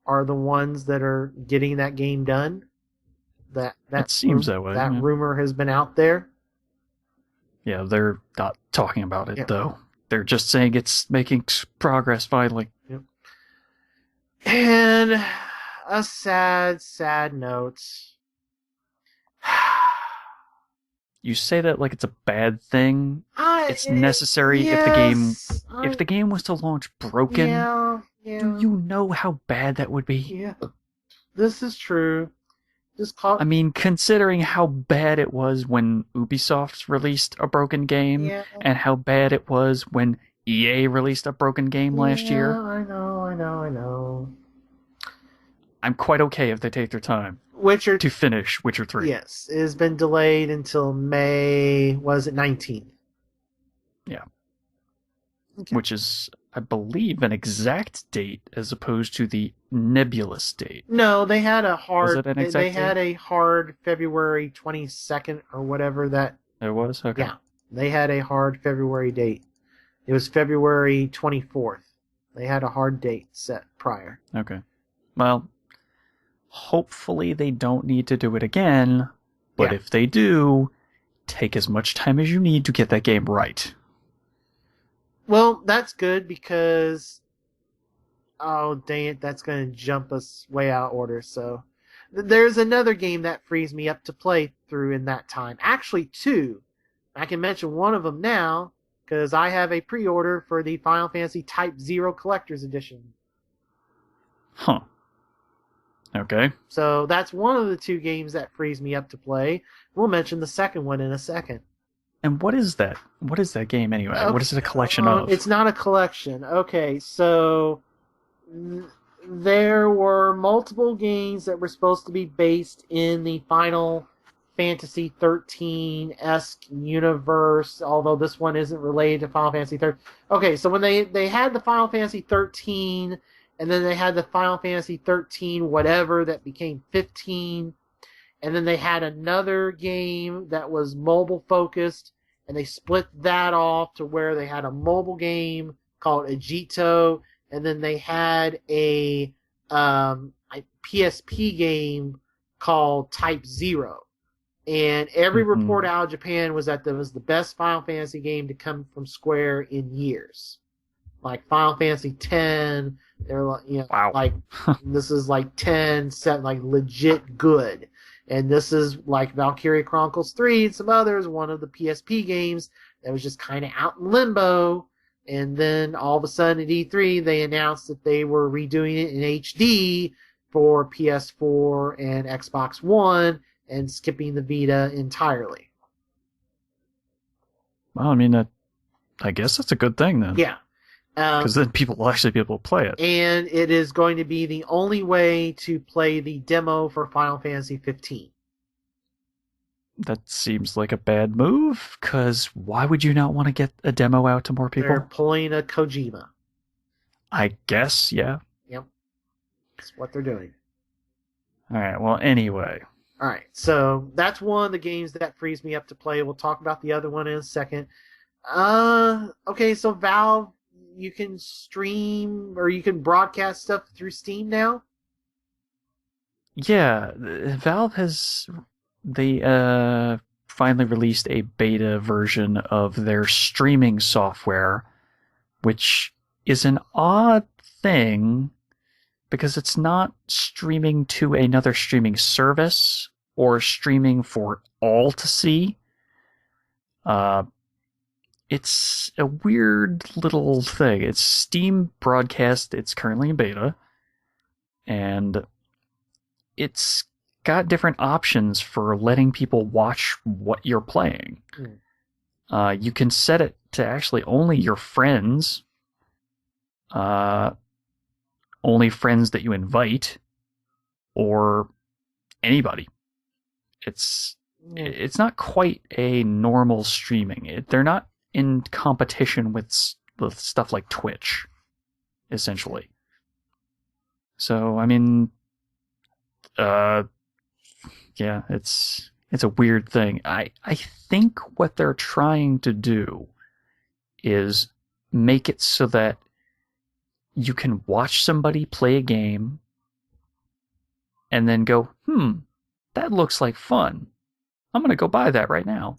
are the ones that are getting that game done. That seems that way. That rumor has been out there. Yeah, they're not talking about it, though. They're just saying it's making progress finally. Yep. And a sad, sad note. You say that like it's a bad thing. It's necessary if the game was to launch broken. Yeah. Do you know how bad that would be? Yeah. This is true. I mean, considering how bad it was when Ubisoft released a broken game, and how bad it was when EA released a broken game last year. I know. I'm quite okay if they take their time to finish Witcher 3. Yes, it has been delayed until May, 19th? Yeah. Okay. Which is, I believe, an exact date as opposed to the nebulous date. No, they had a hard... Was it an exact They had a hard February 22nd or whatever that It was? Okay. Yeah, they had a hard February date. It was February 24th. They had a hard date set prior. Okay. Well, hopefully they don't need to do it again, but Yeah. if they do, take as much time as you need to get that game right. Well, that's good because, oh, dang it, that's going to jump us way out of order. So there's another game that frees me up to play through in that time. Actually, two. I can mention one of them now because I have a pre-order for the Final Fantasy Type 0 Collector's Edition. Huh. Okay. So that's one of the two games that frees me up to play. We'll mention the second one in a second. And what is that? What is that game anyway? Okay. What is it a collection of? It's not a collection. Okay, so there were multiple games that were supposed to be based in the Final Fantasy 13-esque universe, although this one isn't related to Final Fantasy 13. Okay, so when they had the Final Fantasy 13, and then they had the Final Fantasy 13 whatever that became 15, and then they had another game that was mobile focused, and they split that off to where they had a mobile game called Agito, and then they had a PSP game called Type 0. And every report out of Japan was that it was the best Final Fantasy game to come from Square in years. Like Final Fantasy X, they're like, wow. like this is like 10, set like legit good. And this is like Valkyria Chronicles 3 and some others, one of the PSP games that was just kind of out in limbo. And then all of a sudden at E3, they announced that they were redoing it in HD for PS4 and Xbox One and skipping the Vita entirely. Well, I mean, I guess that's a good thing then. Yeah. Because then people will actually be able to play it. And it is going to be the only way to play the demo for Final Fantasy 15. That seems like a bad move, because why would you not want to get a demo out to more people? They're pulling a Kojima. I guess, yeah. Yep. That's what they're doing. Alright, well, anyway. Alright, so that's one of the games that frees me up to play. We'll talk about the other one in a second. Okay, so Valve, you can stream or you can broadcast stuff through Steam now? Yeah, Valve has... They finally released a beta version of their streaming software, which is an odd thing because it's not streaming to another streaming service or streaming for all to see. It's a weird little thing. It's Steam broadcast. It's currently in beta, and it's got different options for letting people watch what you're playing. You can set it to actually only your friends, only friends that you invite, or anybody. It's not quite a normal streaming. They're not in competition with stuff like Twitch, essentially. So, I mean, yeah, it's a weird thing. I think what they're trying to do is make it so that you can watch somebody play a game and then go, that looks like fun. I'm going to go buy that right now.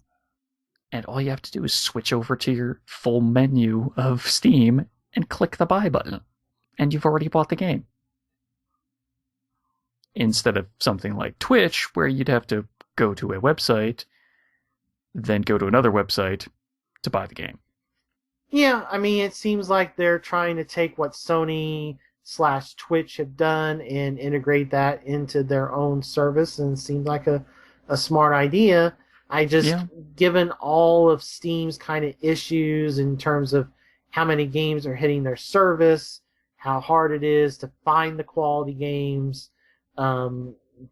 And all you have to do is switch over to your full menu of Steam and click the buy button. And you've already bought the game. Instead of something like Twitch, where you'd have to go to a website, then go to another website to buy the game. Yeah, I mean, it seems like they're trying to take what Sony/Twitch have done and integrate that into their own service, and it seems like a smart idea. Given all of Steam's kind of issues in terms of how many games are hitting their service, how hard it is to find the quality games,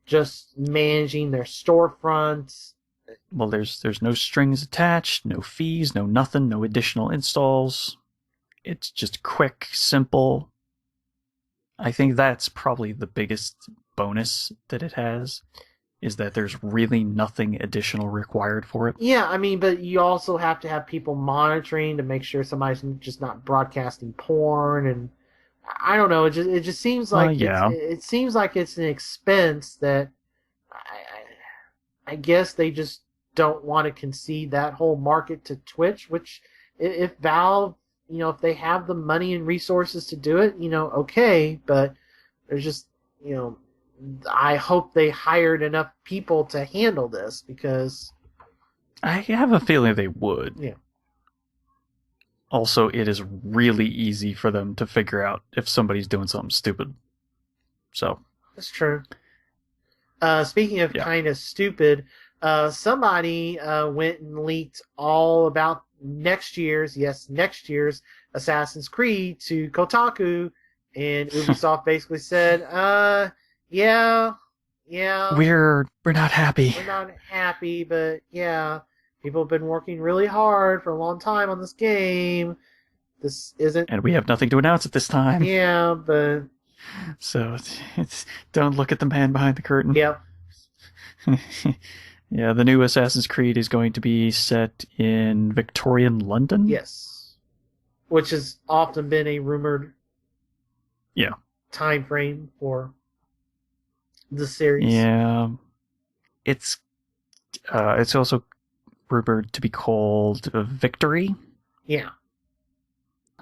just managing their storefronts. Well, there's no strings attached, no fees, no nothing, no additional installs. It's just quick, simple. I think that's probably the biggest bonus that it has. is that there's really nothing additional required for it. Yeah, I mean, but you also have to have people monitoring to make sure somebody's just not broadcasting porn, and I don't know. It just seems like Yeah. it seems like it's an expense that I guess they just don't want to concede that whole market to Twitch. Which, if Valve, if they have the money and resources to do it, okay. But there's just, I hope they hired enough people to handle this because I have a feeling they would. Yeah. Also, it is really easy for them to figure out if somebody's doing something stupid. So. That's true. Speaking of kind of stupid, somebody went and leaked all about next year's Assassin's Creed to Kotaku, and Ubisoft basically said, yeah. We're not happy. We're not happy, but yeah, people have been working really hard for a long time on this game. This isn't... And we have nothing to announce at this time. Yeah, but... So, it's don't look at the man behind the curtain. Yep. Yeah, the new Assassin's Creed is going to be set in Victorian London? Yes. Which has often been a rumored time frame for the series. Yeah. It's also rumored to be called Victory. Yeah.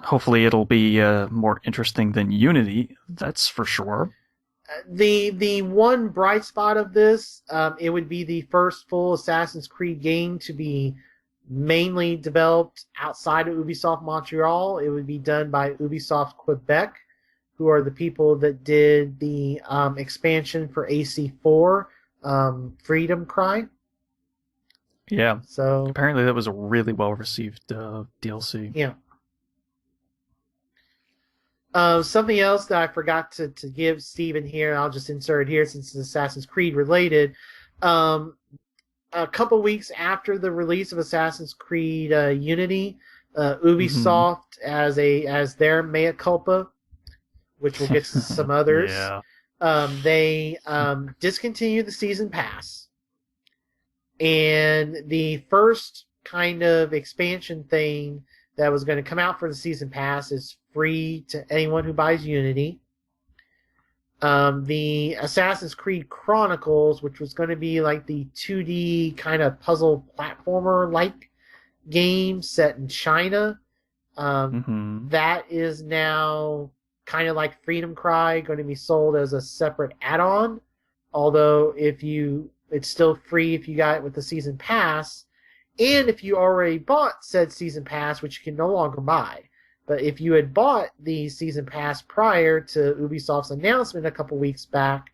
Hopefully it'll be more interesting than Unity, that's for sure. The one bright spot of this, it would be the first full Assassin's Creed game to be mainly developed outside of Ubisoft Montreal. It would be done by Ubisoft Quebec, who are the people that did the expansion for AC4, Freedom Cry. Yeah. So apparently that was a really well-received DLC. Yeah. Something else that I forgot to give Steven here, I'll just insert it here since it's Assassin's Creed related. A couple weeks after the release of Assassin's Creed Unity, Ubisoft, as their mea culpa, which we'll get to some others, they discontinued the season pass. And the first kind of expansion thing that was going to come out for the season pass is free to anyone who buys Unity. The Assassin's Creed Chronicles, which was going to be like the 2D kind of puzzle platformer-like game set in China, that is now kind of like Freedom Cry, going to be sold as a separate add-on. Although it's still free if you got it with the season pass. And if you already bought said season pass, which you can no longer buy, but if you had bought the season pass prior to Ubisoft's announcement a couple weeks back,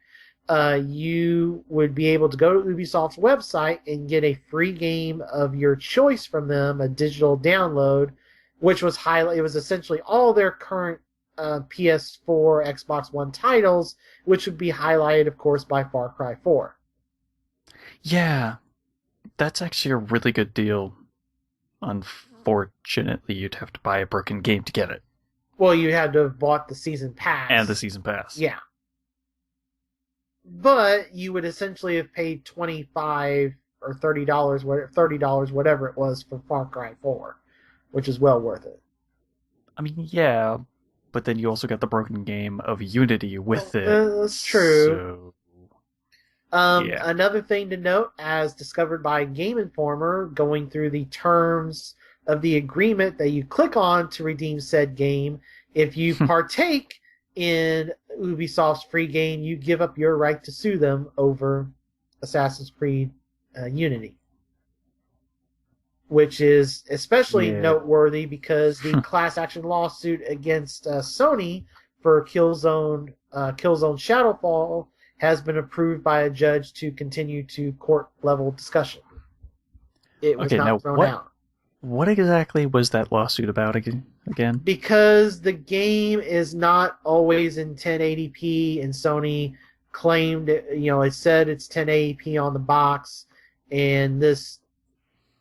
you would be able to go to Ubisoft's website and get a free game of your choice from them, a digital download, which was it was essentially all their current PS4, Xbox One titles, which would be highlighted, of course, by Far Cry 4. Yeah. That's actually a really good deal. Unfortunately, you'd have to buy a broken game to get it. Well, you had to have bought the season pass. And the season pass. Yeah. But you would essentially have paid $25 or $30, whatever it was, for Far Cry 4, which is well worth it. I mean, yeah, but then you also got the broken game of Unity with it. That's true. So... Another thing to note, as discovered by Game Informer, going through the terms of the agreement that you click on to redeem said game, if you partake in Ubisoft's free game, you give up your right to sue them over Assassin's Creed Unity. Which is especially noteworthy because the class action lawsuit against Sony for Killzone Shadowfall has been approved by a judge to continue to court-level discussion. It was not thrown out. What exactly was that lawsuit about again? Because the game is not always in 1080p, and Sony claimed, it said it's 1080p on the box, and this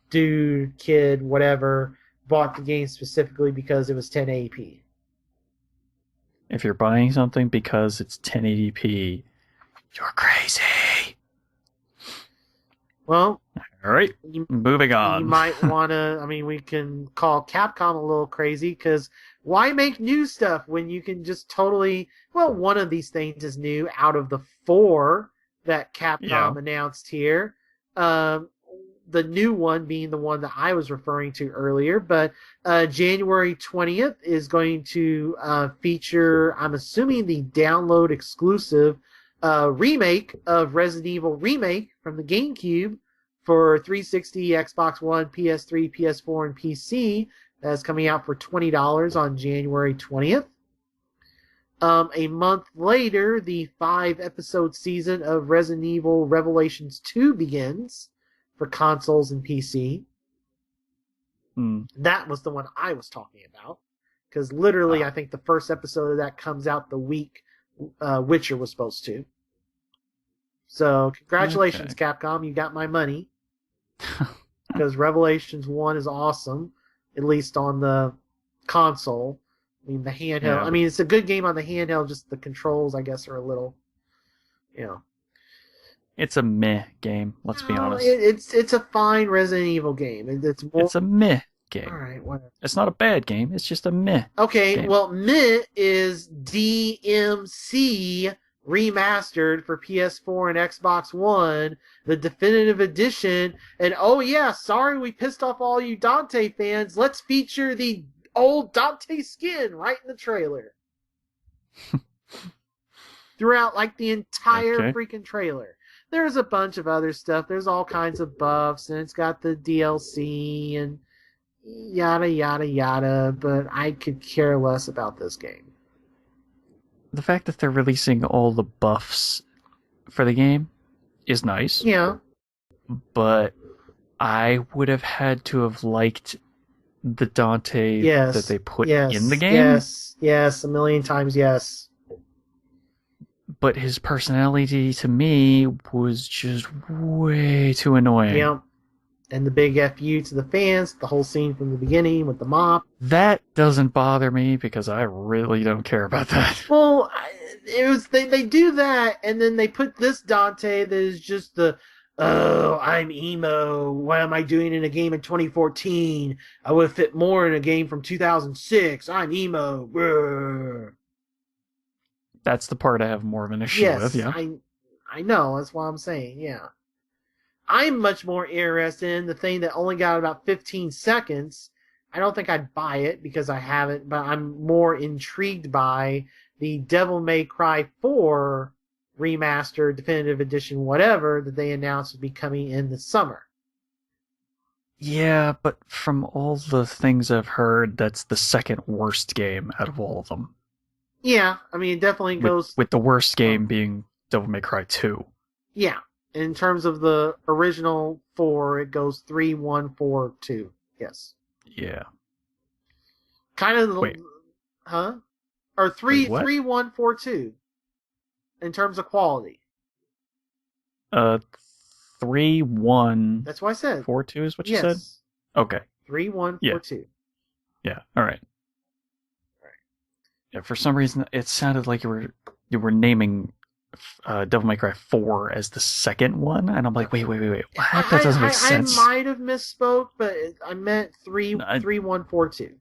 kid, whatever, bought the game specifically because it was 1080p. If you're buying something because it's 1080p... You're crazy. Well, All right, moving you on. might want to. I mean, we can call Capcom a little crazy because why make new stuff when you can just totally. Well, one of these things is new out of the 4 that Yeah. Capcom announced here. Um, the new one being the one that I was referring to earlier, but January 20th is going to feature, I'm assuming, the download exclusive remake of Resident Evil Remake from the GameCube for 360, Xbox One, PS3, PS4, and PC. That's coming out for $20 on January 20th. A month later, the 5-episode season of Resident Evil Revelations 2 begins for consoles and PC. That was the one I was talking about. Because literally, I think the first episode of that comes out the week Witcher was supposed to. So, congratulations, Capcom. You got my money. Because Revelations 1 is awesome, at least on the console. I mean, the handheld. Yeah. I mean, it's a good game on the handheld, just the controls, I guess, are a little, It's a meh game, let's be honest. It's a fine Resident Evil game. It's a meh game. All right, whatever. It's not a bad game, it's just a meh game. Well, meh is DMC remastered for PS4 and Xbox One, the definitive edition, and oh yeah, sorry we pissed off all you Dante fans, let's feature the old Dante skin right in the trailer. Throughout, like, the entire freaking trailer. There's a bunch of other stuff. There's all kinds of buffs, and it's got the DLC and yada, yada, yada, but I could care less about this game. The fact that they're releasing all the buffs for the game is nice. Yeah. But I would have had to have liked the Dante that they put in the game. Yes, a million times yes. But his personality, to me, was just way too annoying. Yeah. And the big FU to the fans, the whole scene from the beginning with the mop. That doesn't bother me because I really don't care about that. Well, they do that, and then they put this Dante that is just oh, I'm emo. What am I doing in a game in 2014? I would fit more in a game from 2006. I'm emo. Brr. That's the part I have more of an issue with, yeah. I know, that's what I'm saying, yeah. I'm much more interested in the thing that only got about 15 seconds. I don't think I'd buy it because I haven't, but I'm more intrigued by the Devil May Cry 4 remastered, definitive edition, whatever, that they announced would be coming in the summer. Yeah, but from all the things I've heard, that's the second worst game out of all of them. Yeah, I mean, it definitely goes... With the worst game being Devil May Cry 2. Yeah, in terms of the original 4, it goes 3, 1, 4, 2. Yes. Yeah. Kind of... Wait. Huh? Or 3, 1, 4, 2. In terms of quality. 3, 1... That's what I said. 4, 2 is what you said? Okay. 3, 1, 4, 2. Yeah, alright. Yeah, for some reason, it sounded like you were naming Devil May Cry 4 as the second one, and I'm like, wait, what? That doesn't make sense. I might have misspoke, but I meant 3, 1, 4, 2.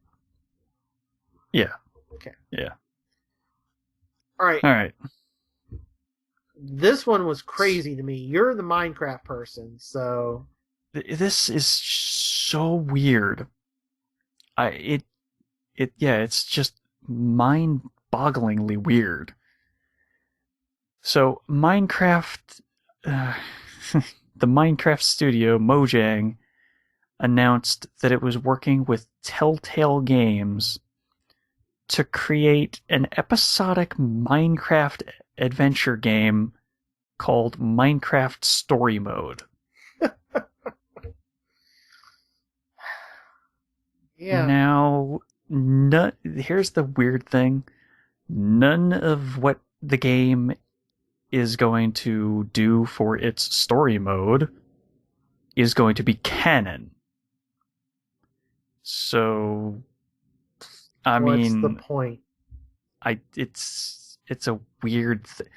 Yeah. Okay. Yeah. All right. This one was crazy to me. You're the Minecraft person, so... This is so weird. It's just mind-bogglingly weird. So, Minecraft... the Minecraft studio, Mojang, announced that it was working with Telltale Games to create an episodic Minecraft adventure game called Minecraft Story Mode. Yeah. Now, here's the weird thing. None of what the game is going to do for its story mode is going to be canon. So, What's the point? It's a weird thing.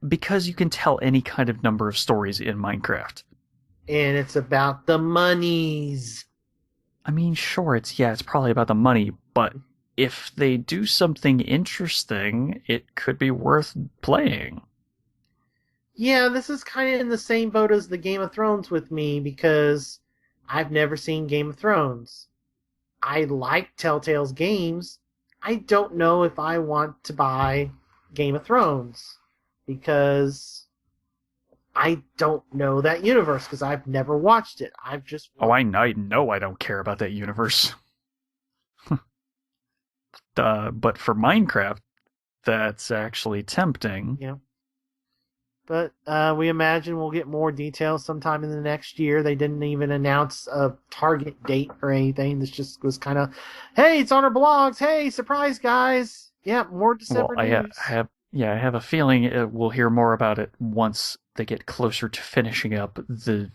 Because you can tell any kind of number of stories in Minecraft. And it's about the monies. I mean, sure, it's probably about the money, but if they do something interesting, it could be worth playing. Yeah, this is kind of in the same boat as the Game of Thrones with me because I've never seen Game of Thrones. I like Telltale's games. I don't know if I want to buy Game of Thrones because I don't know that universe because I've never watched it. I've just I know I don't care about that universe. But for Minecraft, that's actually tempting. Yeah. But we imagine we'll get more details sometime in the next year. They didn't even announce a target date or anything. This just was kind of, hey, it's on our blogs. Hey, surprise, guys. Yeah, more December news. I have a feeling we'll hear more about it once they get closer to finishing up the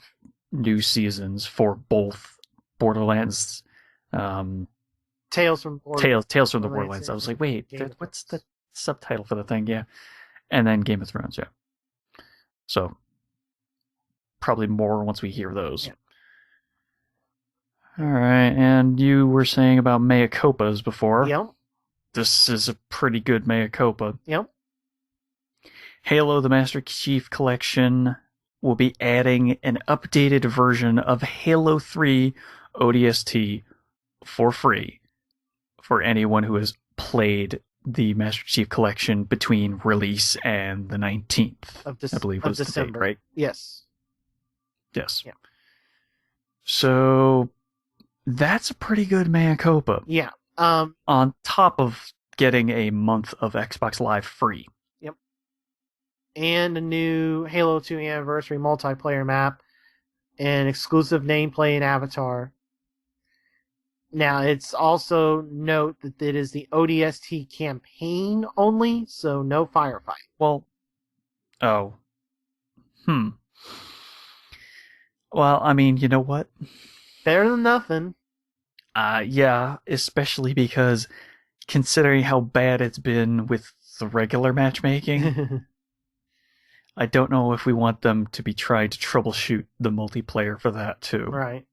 new seasons for both Borderlands. Tales from Tales from the Borderlands. I was like, wait, what's the subtitle for the thing? Yeah, and then Game of Thrones. Yeah. So, probably more once we hear those. Yeah. All right, and you were saying about mea culpas before. Yep. This is a pretty good mea culpa. Yep. Halo the Master Chief Collection will be adding an updated version of Halo 3 ODST for free for anyone who has played the Master Chief Collection between release and the 19th, I believe was December. The date, right? Yes. Yes. Yeah. So that's a pretty good mea culpa. Yeah. On top of getting a month of Xbox Live free. Yep. And a new Halo 2 Anniversary multiplayer map, and exclusive nameplate and avatar. Now, it's also note that it is the ODST campaign only, so no firefight. Well, Well, I mean, you know what? Better than nothing. Yeah, especially because considering how bad it's been with the regular matchmaking, I don't know if we want them to be trying to troubleshoot the multiplayer for that too. Right.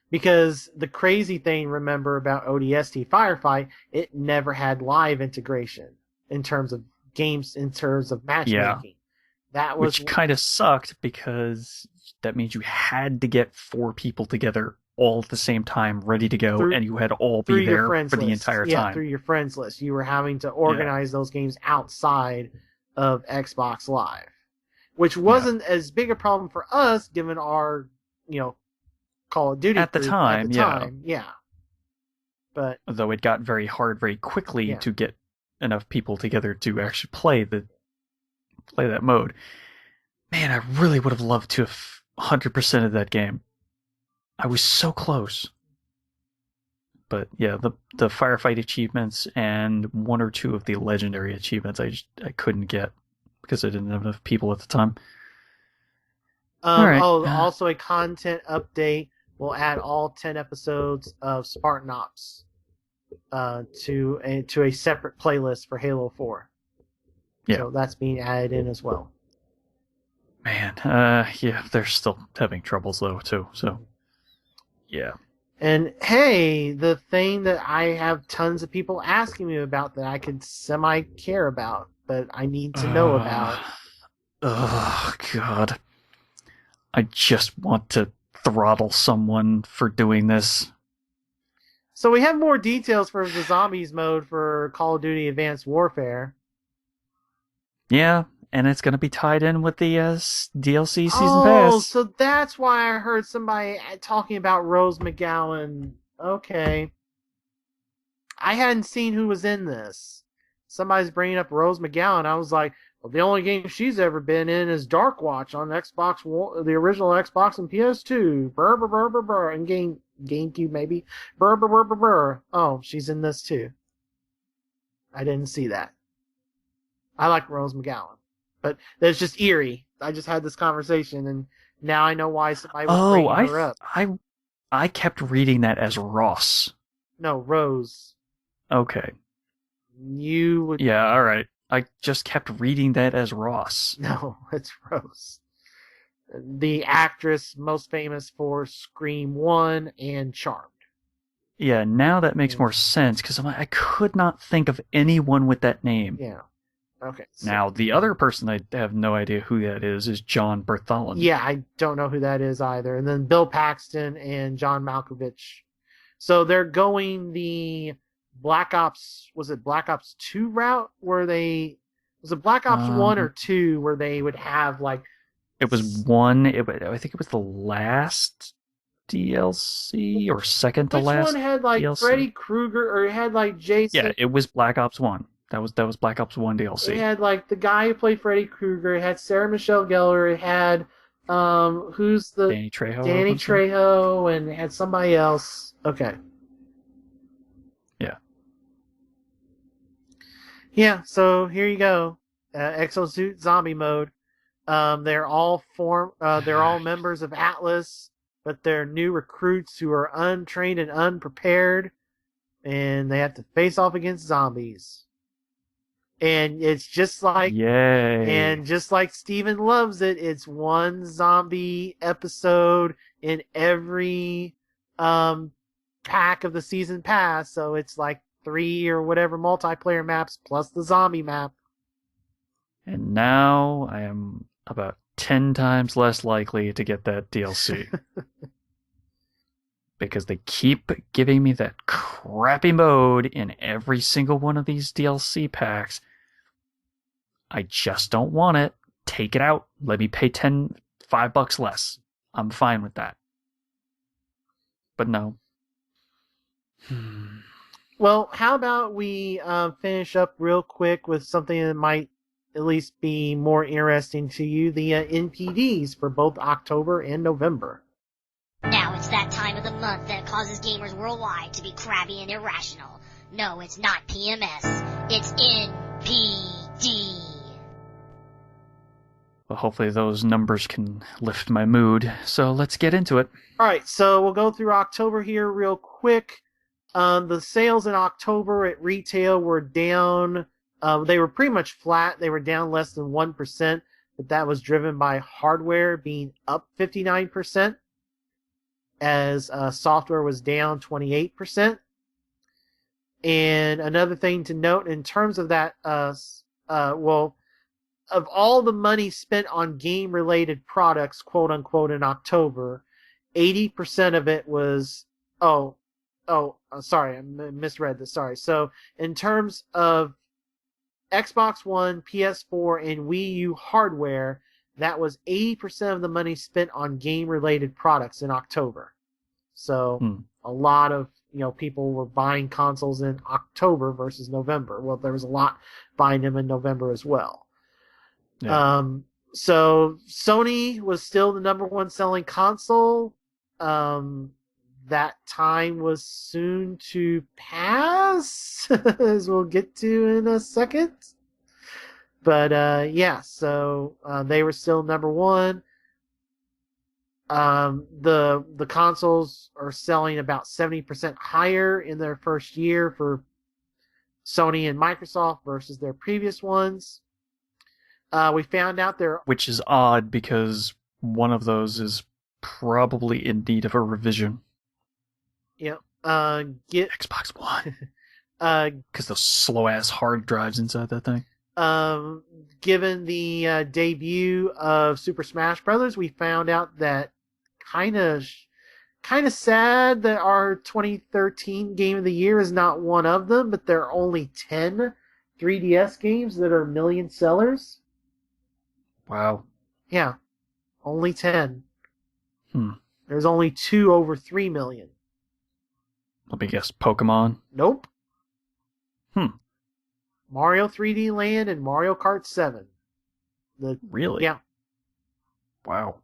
Because the crazy thing, remember, about ODST Firefight, it never had live integration in terms of games, in terms of matchmaking. Yeah. That was which kind of sucked because that means you had to get 4 people together all at the same time, ready to go, and you had all be there for the entire time. Yeah, through your friends list. You were having to organize those games outside of Xbox Live, which wasn't as big a problem for us given our, Call of Duty at the time. Yeah. But though it got very hard very quickly to get enough people together to actually play that mode. Man, I really would have loved to have 100% of that game. I was so close. But yeah, the firefight achievements and 1 or 2 of the legendary achievements I couldn't get because I didn't have enough people at the time. Right. Also a content update will add all 10 episodes of Spartan Ops to a separate playlist for Halo 4. Yeah. So that's being added in as well. Man, they're still having troubles though too. So, yeah. And hey, the thing that I have tons of people asking me about that I could semi care about, but I need to know about. Oh God. I just want to throttle someone for doing this. So we have more details for the zombies mode for Call of Duty Advanced Warfare. Yeah, and it's going to be tied in with the DLC Season Pass. Oh, so that's why I heard somebody talking about Rose McGowan. Okay. I hadn't seen who was in this. Somebody's bringing up Rose McGowan. I was like, well, the only game she's ever been in is Dark Watch on Xbox One, the original Xbox and PS2. Brr, brr, brr, brr, brr. And GameCube, maybe. Brr, brr, brr, brr, brr. Oh, she's in this too. I didn't see that. I like Rose McGowan. But that's just eerie. I just had this conversation, and now I know why somebody was bringing her up. I kept reading that as Ross. No, Rose. Okay. You would... Yeah, alright. I just kept reading that as Ross. No, it's Rose. the actress most famous for Scream 1 and Charmed. Yeah, now that makes more sense, because I could not think of anyone with that name. Yeah. Okay. So, now, the other person I have no idea who that is John Bartholomew. Yeah, I don't know who that is either. And then Bill Paxton and John Malkovich. So they're going the Black Ops, was it Black Ops 2 route where was it Black Ops 1 or 2 where they would have like... It was 1, I think it was the last DLC or second to last. Which one had like DLC? Freddy Krueger or it had like Jason? Yeah, it was Black Ops 1. That was Black Ops 1 DLC. It had like the guy who played Freddy Krueger. It had Sarah Michelle Gellar. It had who's the Danny Trejo. Danny Trejo, and it had somebody else. Okay. Yeah. Yeah. So here you go. Exosuit Zombie Mode. They're all members of Atlas, but they're new recruits who are untrained and unprepared, and they have to face off against zombies. And it's just like, yay! And just like Steven loves it, it's one zombie episode in every pack of the season pass. So it's like 3 or whatever multiplayer maps plus the zombie map. And now I am about 10 times less likely to get that DLC. Because they keep giving me that crappy mode in every single one of these DLC packs. I just don't want it. Take it out. Let me pay $5 less. I'm fine with that. But no. Well, how about we finish up real quick with something that might at least be more interesting to you, the NPDs for both October and November. Now it's that time of the month that causes gamers worldwide to be crabby and irrational. No, it's not PMS. It's NPD. Well, hopefully those numbers can lift my mood. So let's get into it. All right, so we'll go through October here real quick. The sales in October at retail were down. They were pretty much flat. They were down less than 1%, but that was driven by hardware being up 59%, as software was down 28%. And another thing to note in terms of that, of all the money spent on game-related products, quote-unquote, in October, 80% of it was... sorry, I misread this, sorry. So, in terms of Xbox One, PS4, and Wii U hardware, that was 80% of the money spent on game-related products in October. So, a lot of people were buying consoles in October versus November. Well, there was a lot buying them in November as well. Yeah. So Sony was still the number one selling console. That time was soon to pass, as we'll get to in a second. But so they were still number one. The consoles are selling about 70% higher in their first year for Sony and Microsoft versus their previous ones. We found out which is odd because one of those is probably in need of a revision. Yep. Xbox One. Because those slow-ass hard drives inside that thing. Given the debut of Super Smash Brothers, we found out that kind of sad that our 2013 Game of the Year is not one of them, but there are only 10 3DS games that are million sellers. Wow. Yeah. Only 10. There's only 2 over 3 million. Let me guess, Pokemon? Nope. Mario 3D Land and Mario Kart 7. Really? Yeah. Wow.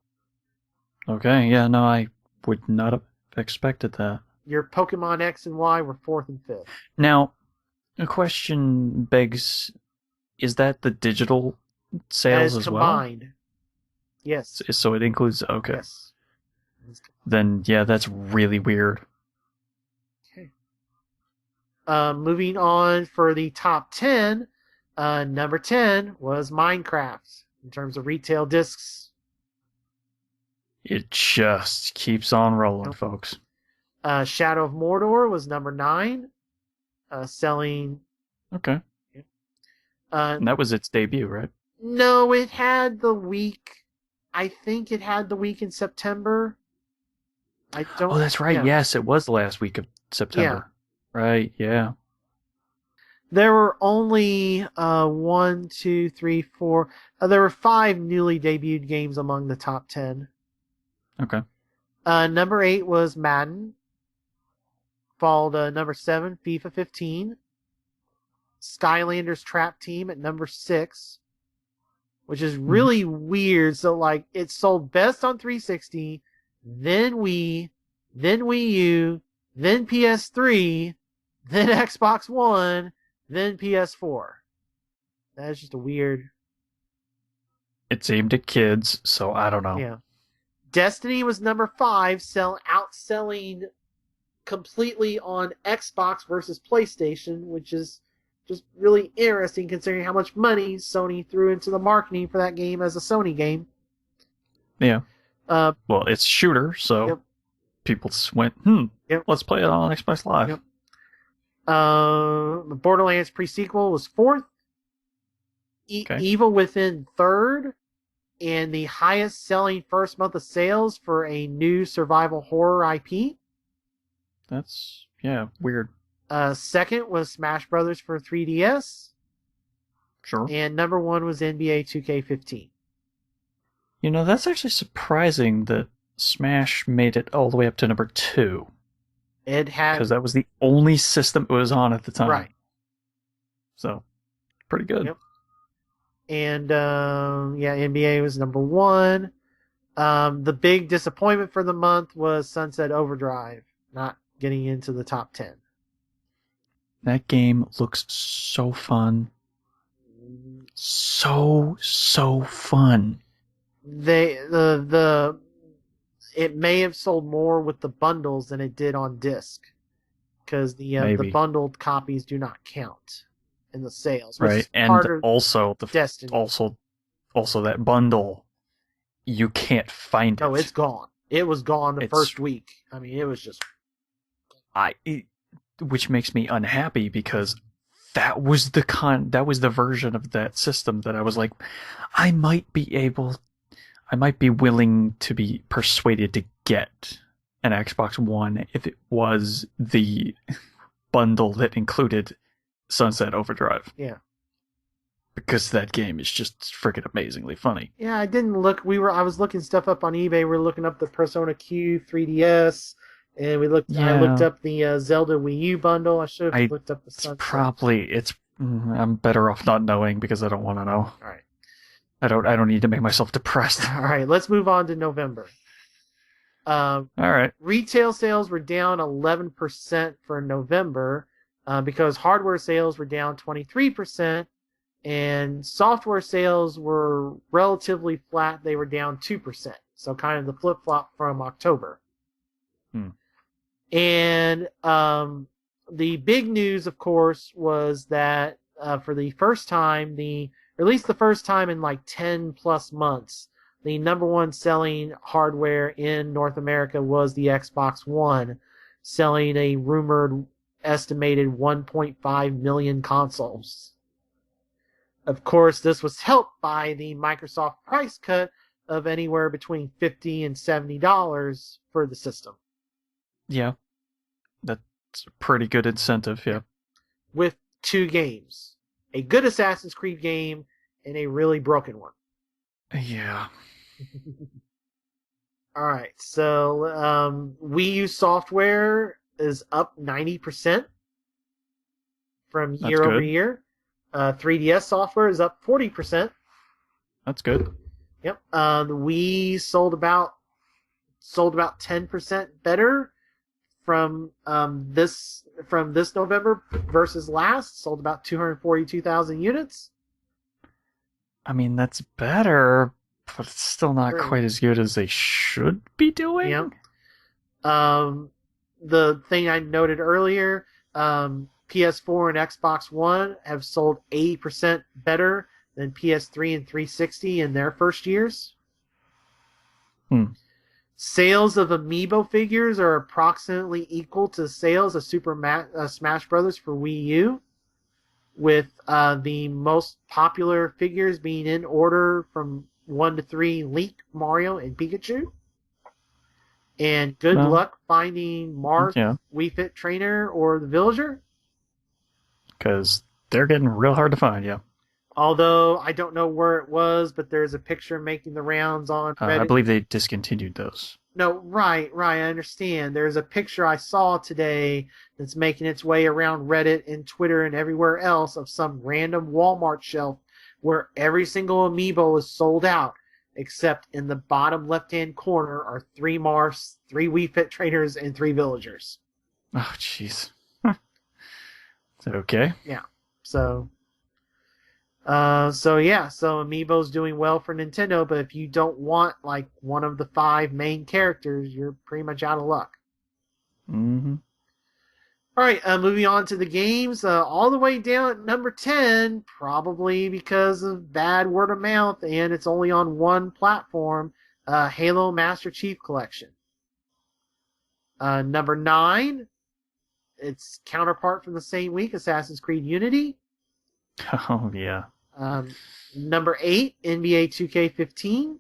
Okay, yeah, no, I would not have expected that. Your Pokemon X and Y were 4th and 5th. Now, a question begs, is that the digital sales as combined. Well? Yes. So it includes, okay. Yes. Then, yeah, that's really weird. Okay. Moving on for the top 10, number 10 was Minecraft in terms of retail discs. It just keeps on rolling, Yep. folks. Shadow of Mordor was number 9, selling. Okay. Uh, And that was its debut, right? no, it had the week. I think it had the week in September. I don't. Oh, that's right. Yeah. Yes, it was the last week of September. Yeah. Right, yeah. There were only 1, 2, 3, 4. There were 5 newly debuted games among the top 10. Okay. Number 8 was Madden. Followed number 7, FIFA 15. Skylanders Trap Team at number 6, which is really weird. So, like, it sold best on 360, then Wii, then Wii U, then PS3, then Xbox One, then PS4. That is just a weird. It's aimed at kids, so I don't know. Yeah. Destiny was number 5, outselling completely on Xbox versus PlayStation, which is just really interesting considering how much money Sony threw into the marketing for that game as a Sony game. Yeah. Uh, Well, it's shooter, so Yep. people went, Yep. let's play it on Xbox Live. Yep. Borderlands pre-sequel was 4th. Okay. Evil Within 3rd. And the highest selling first month of sales for a new survival horror IP. That's, weird. Second was Smash Brothers for 3DS. Sure. And number 1 was NBA 2K15. You know, that's actually surprising that Smash made it all the way up to number 2. It had. Because that was the only system it was on at the time. Right. So, pretty good. Yep. And, NBA was number 1. The big disappointment for the month was Sunset Overdrive, not getting into the top 10. That game looks so fun. So fun. It may have sold more with the bundles than it did on disc, because the bundled copies do not count in the sales. Right, and also Destiny. also that bundle, you can't find it. No, it's gone. It was gone the first week. I mean, it was just. Which makes me unhappy because that was the version of that system that I was like, I might be willing to be persuaded to get an Xbox One if it was the bundle that included Sunset Overdrive. Yeah. Because that game is just freaking amazingly funny. Yeah, I didn't look. I was looking stuff up on eBay. We were looking up the Persona Q 3DS, and I looked up the Zelda Wii U bundle. I should have looked up the Sunset. I'm better off not knowing because I don't want to know. All right. I don't need to make myself depressed. All right, let's move on to November. All right. Retail sales were down 11% for November because hardware sales were down 23%, and software sales were relatively flat. They were down 2%. So kind of the flip-flop from October. And the big news, of course, was that for the first time, at least the first time in like 10 plus months, the number one selling hardware in North America was the Xbox One, selling a rumored estimated 1.5 million consoles. Of course, this was helped by the Microsoft price cut of anywhere between $50 and $70 for the system. Yeah. That's a pretty good incentive, yeah. With 2 games. A good Assassin's Creed game and a really broken one. Yeah. Alright, so Wii U software is up 90% from year over year. 3DS software is up 40%. That's good. Yep. The Wii sold about 10% better from this November versus last. Sold about 242,000 units. I mean, that's better, but it's still not quite as good as they should be doing. Yeah. The thing I noted earlier, PS4 and Xbox One have sold 80% better than PS3 and 360 in their first years. Sales of Amiibo figures are approximately equal to sales of Smash Brothers for Wii U, with the most popular figures being in order from 1 to 3 Link, Mario, and Pikachu. And good luck finding Marth, Wii Fit Trainer, or the Villager. Because they're getting real hard to find, yeah. Although I don't know where it was, but there's a picture making the rounds on Reddit. I believe they discontinued those. No, right, I understand. There's a picture I saw today that's making its way around Reddit and Twitter and everywhere else of some random Walmart shelf where every single amiibo is sold out, except in the bottom left-hand corner are 3 Marths, 3 Wii Fit Trainers, and 3 Villagers. Oh, jeez. Is that okay? Yeah. So Amiibo's doing well for Nintendo, but if you don't want like one of the 5 main characters, you're pretty much out of luck. Mm-hmm. All right, moving on to the games, all the way down at number 10, probably because of bad word of mouth, and it's only on one platform, Halo Master Chief Collection. Number 9, its counterpart from the same week, Assassin's Creed Unity. Oh, yeah. Number 8, NBA 2K15.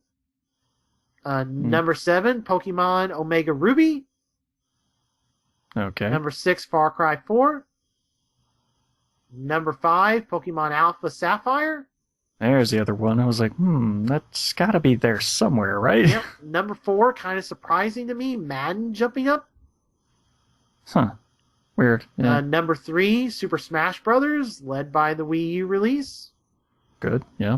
Number 7, Pokemon Omega Ruby. Okay. Number 6, Far Cry 4. Number 5, Pokemon Alpha Sapphire. There's the other one. I was like, that's got to be there somewhere, right? Yep. Number 4, kind of surprising to me, Madden jumping up. Huh. Weird. Yeah. Number 3, Super Smash Brothers, led by the Wii U release. Good, yeah.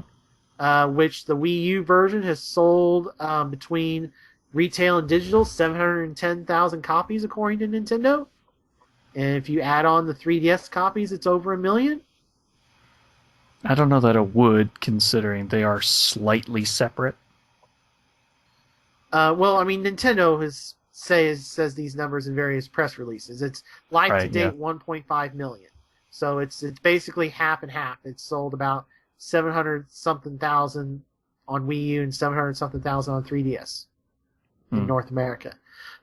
Which the Wii U version has sold between retail and digital 710,000 copies, according to Nintendo. And if you add on the 3DS copies, it's over 1 million. I don't know that it would, considering they are slightly separate. Well, I mean, Nintendo says these numbers in various press releases. It's life to date 1.5 million. So it's basically half and half. It's sold about 700-something thousand on Wii U and 700-something thousand on 3DS in North America.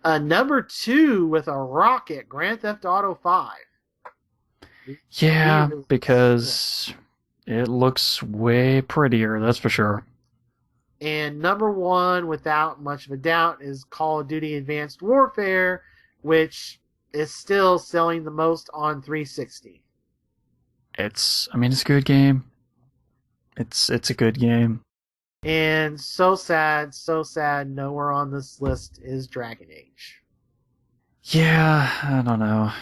Number 2 with a rocket, Grand Theft Auto 5. Yeah, because it looks way prettier, that's for sure. And number 1, without much of a doubt, is Call of Duty Advanced Warfare, which is still selling the most on 360. It's a good game. It's a good game. And so sad, nowhere on this list is Dragon Age. Yeah, I don't know.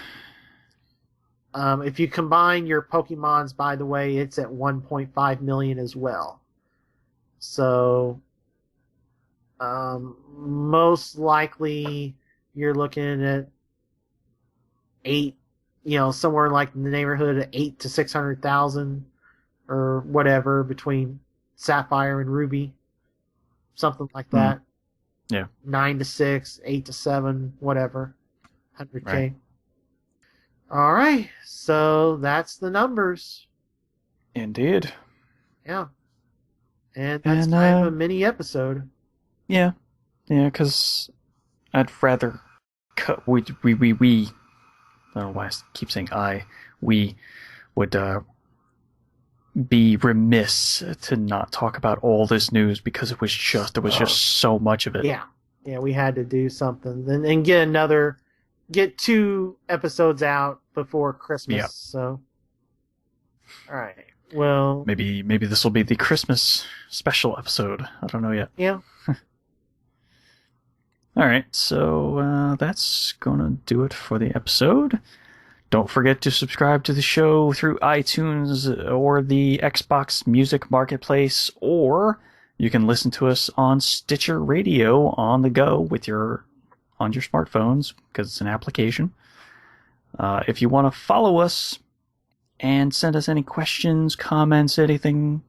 If you combine your Pokemons, by the way, it's at 1.5 million as well. So, most likely you're looking at 8, somewhere like in the neighborhood of 8 to 600,000 or whatever between Sapphire and Ruby. Something like that. Yeah. 9 to 6, 8 to 7, whatever. 100K. Right. All right. So that's the numbers. Indeed. Yeah. And that's kind of a mini episode. Yeah. Yeah, because I'd rather cut. We. I don't know why I keep saying we would be remiss to not talk about all this news because there was just so much of it. Yeah. Yeah, we had to do something. And get 2 episodes out before Christmas. Yeah. So, all right. Well, maybe this will be the Christmas special episode. I don't know yet. Yeah. All right, so that's gonna do it for the episode. Don't forget to subscribe to the show through iTunes or the Xbox Music Marketplace, or you can listen to us on Stitcher Radio on the go on your smartphones because it's an application. If you want to follow us and send us any questions, comments, anything,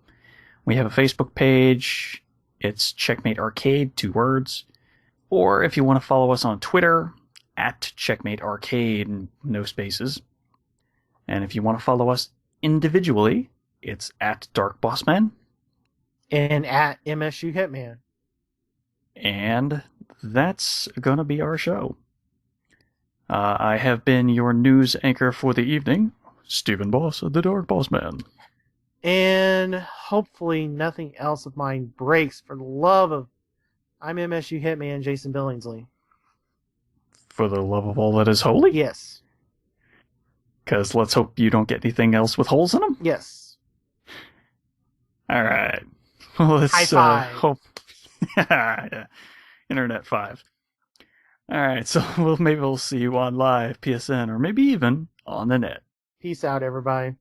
we have a Facebook page. It's Checkmate Arcade, 2 words. Or if you want to follow us on Twitter, at Checkmate Arcade, no spaces. And if you want to follow us individually, it's at Dark Bossman. And at MSU Hitman. And that's going to be our show. I have been your news anchor for the evening, Stephen Boss, the Dark Boss Man. And hopefully nothing else of mine breaks, for the love of... I'm MSU Hitman Jason Billingsley. For the love of all that is holy? Yes. Because let's hope you don't get anything else with holes in them? Yes. All right. Well, let's High five. Hope... yeah. Internet 5. All right, so maybe we'll see you on live, PSN, or maybe even on the net. Peace out, everybody.